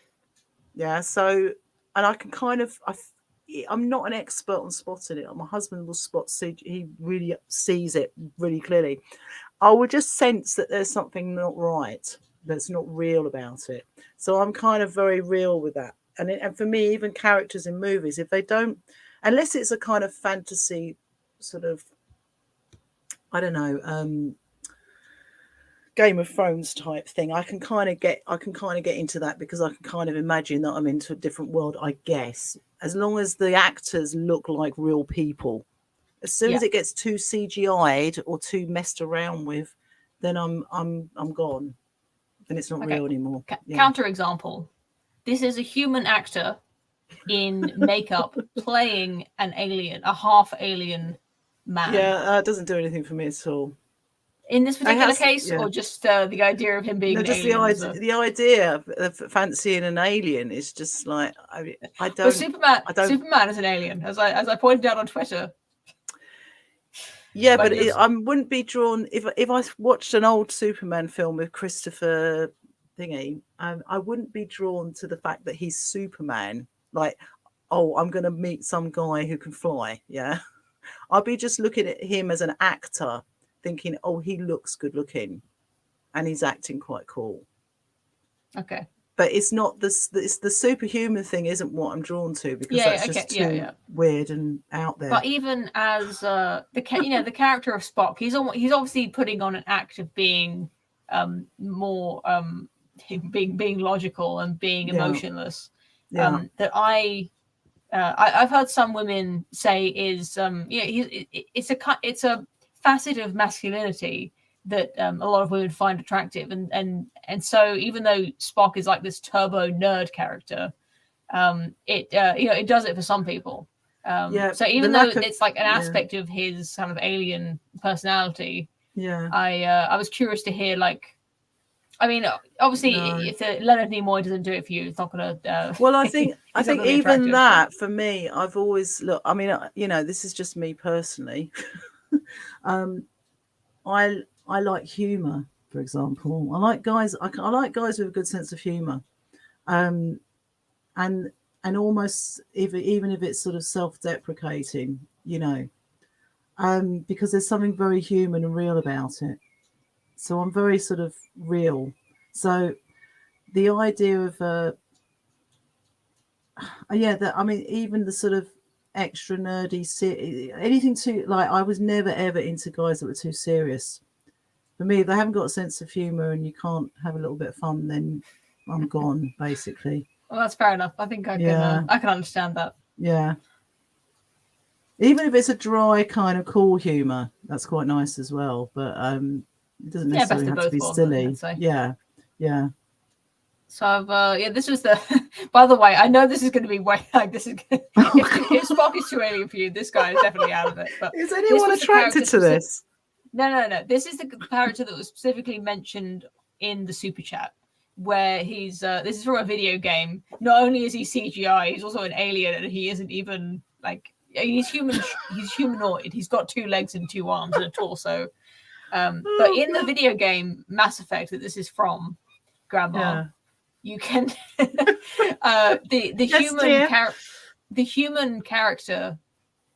Yeah. So, and I can I'm not an expert on spotting it. My husband will spot CGI. He really sees it really clearly. I would just sense that there's something not right, that's not real about it. So I'm kind of very real with that. And for me, even characters in movies, if they don't, unless it's a kind of fantasy sort of, I don't know, Game of Thrones type thing, I can kind of get into that, because I can kind of imagine that I'm into a different world, I guess, as long as the actors look like real people. As soon as it gets too CGI'd or too messed around with, then I'm gone. Then it's not real anymore. Counter example: this is a human actor in makeup playing an alien, a half alien man. Yeah, it doesn't do anything for me at all. In this particular case, or just the idea of him being an just alien? The idea of fancying an alien is just like I don't. But Superman is an alien, as I pointed out on Twitter. Yeah, but I wouldn't be drawn if I watched an old Superman film with Christopher Thingy. I wouldn't be drawn to the fact that he's Superman. Like, oh, I'm going to meet some guy who can fly. Yeah, I'll be just looking at him as an actor, thinking, oh, he looks good looking, and he's acting quite cool. Okay. But it's not this. It's the superhuman thing isn't what I'm drawn to, because that's just too weird and out there. But even as the character of Spock, he's obviously putting on an act of being more being logical and being emotionless. That I've heard some women say is it's a facet of masculinity that a lot of women find attractive, and so even though Spock is like this turbo nerd character, it does it for some people. So even though it's like an aspect of his kind of alien personality, I was curious to hear, like, I mean, obviously, if Leonard Nimoy doesn't do it for you, it's not going to. Well, I think even that for me, I've always I mean, this is just me personally. I like humor, for example. I like guys. I like guys with a good sense of humor, and almost even if it's sort of self-deprecating, because there's something very human and real about it. So I'm very sort of real. So the idea of that, I mean, even the sort of extra nerdy anything too, like, I was never ever into guys that were too serious. For me, if they haven't got a sense of humor and you can't have a little bit of fun, then I'm gone, basically. Well, that's fair enough. I think I can understand that. Yeah. Even if it's a dry kind of cool humor, that's quite nice as well. But it doesn't necessarily have to be silly. Yeah. So this was the. By the way, I know this is going to be way like this is. If Spock is too alien for you, this guy is definitely out of it. But is anyone attracted to this? No. This is the character that was specifically mentioned in the super chat, where he's. This is from a video game. Not only is he CGI, he's also an alien, and he isn't even like. He's human. He's humanoid. He's got 2 legs and 2 arms and a torso. But in the video game Mass Effect that this is from, Grandma, you can the human character,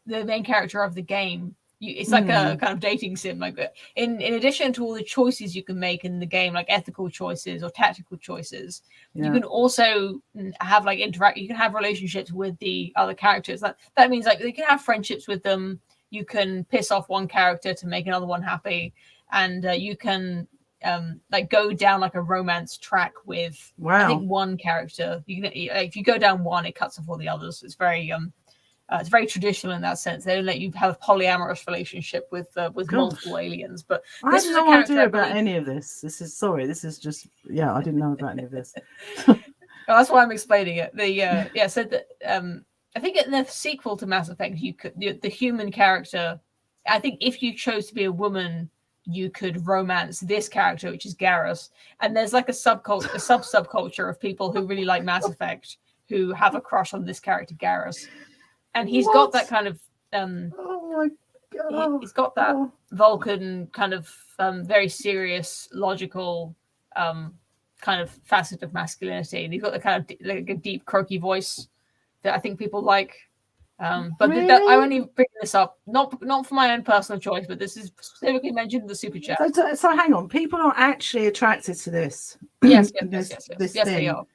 the main character of the game. It's like a kind of dating sim. Like in addition to all the choices you can make in the game, like ethical choices or tactical choices, you can also have like interact. You can have relationships with the other characters. That means like you can have friendships with them. You can piss off one character to make another one happy, and you can like go down like a romance track with I think one character. You can if you go down one, it cuts off all the others. It's very traditional in that sense. They don't let you have a polyamorous relationship with multiple aliens. But I have no idea about any of this. This is just I didn't know about any of this. Well, that's why I'm explaining it. So that I think in the sequel to Mass Effect, you could the human character. I think if you chose to be a woman, you could romance this character, which is Garrus. And there's like a subculture of people who really like Mass Effect who have a crush on this character, Garrus. And he's got that kind of oh my God. He's got that Vulcan kind of very serious, logical kind of facet of masculinity. And he's got the kind of like a deep, croaky voice that I think people like. But really? I'm only bringing this up not for my own personal choice, but this is specifically mentioned in the super chat. So hang on, people are actually attracted to this. Yes, they are.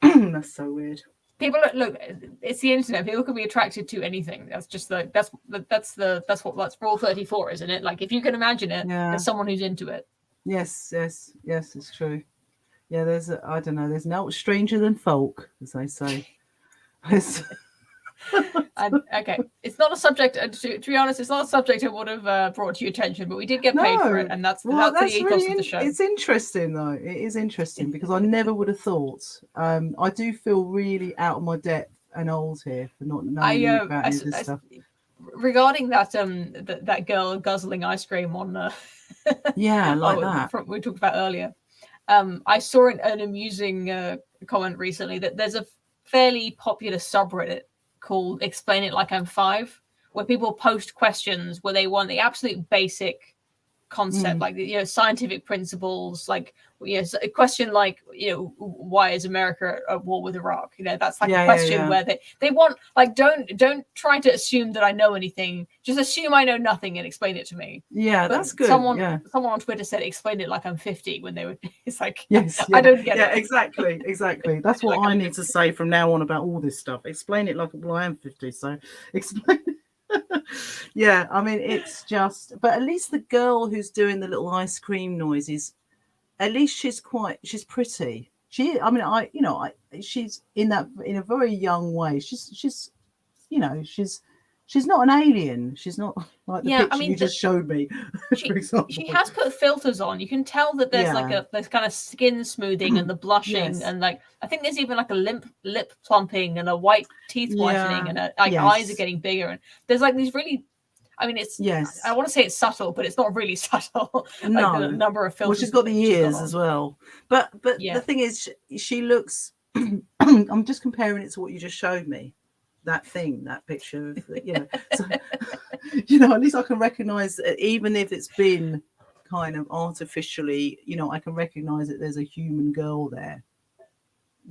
That's so weird. People look. It's the internet. People can be attracted to anything. That's just that's rule 34, isn't it? Like if you can imagine it, there's someone who's into it. Yes, it's true. Yeah, there's no stranger than folk, as they say. Okay, it's not a subject. To be honest, it's not a subject I would have brought to your attention, but we did get paid for it, and that's the ethos really of the show. It's interesting, though. It is interesting because I never would have thought. I do feel really out of my depth and old here for not knowing about any of this stuff. Regarding that, that girl guzzling ice cream on, that we talked about earlier. I saw an amusing comment recently that there's a fairly popular subreddit called Explain It Like I'm 5, where people post questions where they want the absolute basic concept, like scientific principles, like a question like why is America at war with Iraq? That's like a question where they want like don't try to assume that I know anything, just assume I know nothing and explain it to me. But that's good. Someone on Twitter said explain it like I'm 50 when they were it's like I don't get it. Exactly that's what I need to say from now on about all this stuff. Explain it like I am 50, so explain it. I mean it's just, but at least the girl who's doing the little ice cream noises, at least she's pretty. She's in a very young way. She's not an alien. She's not like the picture you just showed me, for example. She has put filters on. You can tell that there's there's kind of skin smoothing and the blushing and like I think there's even like a lip plumping and a white teeth whitening and eyes are getting bigger and there's like these really. I mean, I want to say it's subtle, but it's not really subtle. Like the number of filters. Well, she's got the ears as well. But the thing is, she looks. I'm just comparing it to what you just showed me. That picture of so, at least I can recognize it, even if it's been kind of artificially, I can recognize that there's a human girl there.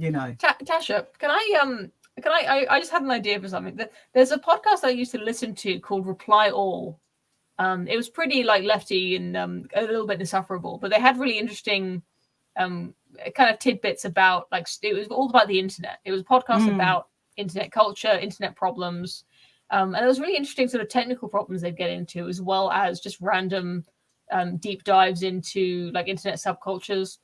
Tasha, can I just had an idea for something. There's a podcast I used to listen to called Reply All, It was pretty like lefty and a little bit insufferable, but they had really interesting kind of tidbits about, like, it was all about the internet. It was a podcast about internet culture, internet problems, and it was really interesting sort of technical problems they'd get into, as well as just random deep dives into like internet subcultures.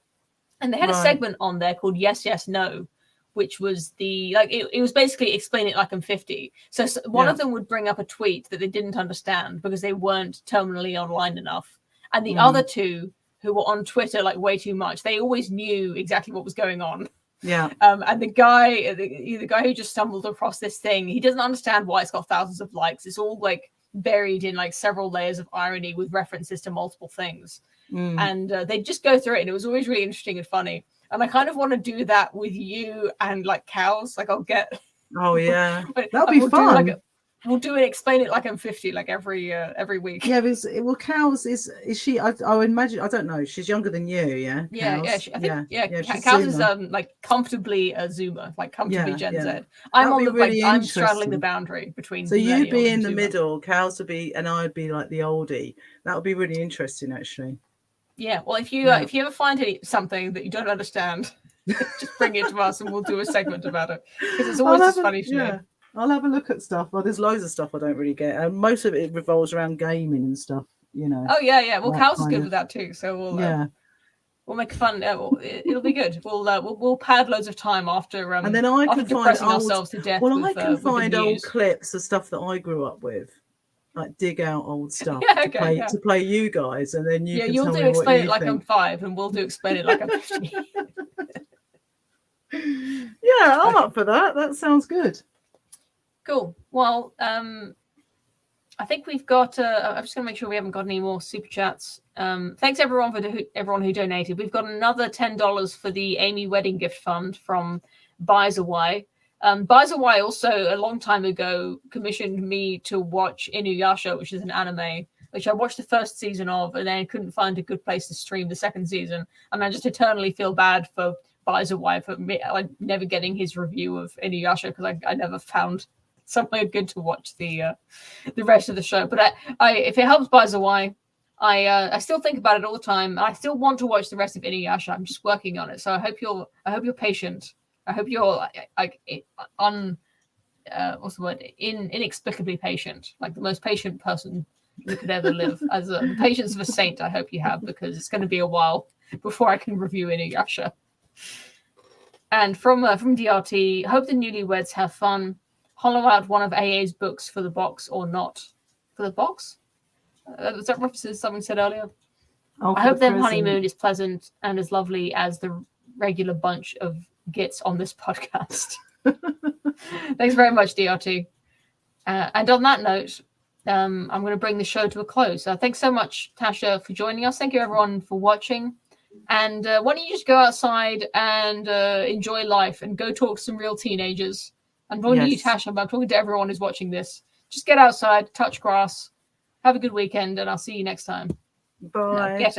And they had a segment on there called Yes, Yes, No, which was the, like, it was basically explain it like I'm 50. So one of them would bring up a tweet that they didn't understand because they weren't terminally online enough. And the other two, who were on Twitter like way too much, they always knew exactly what was going on. Yeah. And the guy who just stumbled across this thing, he doesn't understand why it's got thousands of likes. It's all like buried in like several layers of irony with references to multiple things. And they just go through it, and it was always really interesting and funny. And I kind of want to do that with you and like cows. Like I'll get. Oh yeah, that'll be fun. We'll do it. Explain it like I'm 50, like every week. Yeah, well, Cows is she? I would imagine. I don't know. She's younger than you. Yeah. Cows? Cows is like comfortably a Zoomer, like comfortably Gen Z. I'm on the really I'm straddling the boundary between. So you'd be in the middle. Cows would be, and I'd be like the oldie. That would be really interesting, actually. Yeah. Well, if you ever find something that you don't understand, just bring it to us, and we'll do a segment about it, because it's always just funny to me. I'll have a look at stuff. Well, there's loads of stuff I don't really get, and most of it revolves around gaming and stuff. You know. Oh yeah. Well, Cows is good with that too. So we'll make fun. It'll be good. We'll pad loads of time after. And then I can find ourselves to death. Well, I can find old clips of stuff that I grew up with. Like dig out old stuff to play you guys, and then you'll do explain it like I'm 5, and we'll do explain it like I'm 50. Yeah, I'm up for that. That sounds good. Cool. Well, I think we've got. I'm just going to make sure we haven't got any more super chats. Thanks everyone everyone who donated. We've got another $10 for the Amy Wedding Gift Fund from Baizawai. Baizawai also a long time ago commissioned me to watch Inuyasha, which is an anime, which I watched the first season of, and then couldn't find a good place to stream the second season. And I just eternally feel bad for Baizawai for me, like never getting his review of Inuyasha, because I never found somewhere good to watch the rest of the show. But I if it helps Baizawai, I still think about it all the time. I still want to watch the rest of Inuyasha. I'm just working on it. So I hope you're patient. I hope you're what's the word? Inexplicably patient, like the most patient person you could ever live. As the patience of a saint, I hope you have, because it's going to be a while before I can review Inuyasha. And from DRT, hope the newlyweds have fun. Hollow out one of AA's books for the box or not. For the box? Was that references something said earlier? I hope their honeymoon is pleasant and as lovely as the regular bunch of gits on this podcast. Thanks very much, DRT. And on that note, I'm going to bring the show to a close. Thanks so much, Tasha, for joining us. Thank you, everyone, for watching. And why don't you just go outside and enjoy life and go talk to some real teenagers. I'm talking to you, Tasha, but I'm talking to everyone who's watching this. Just get outside, touch grass, have a good weekend, and I'll see you next time. Bye. Now, get out.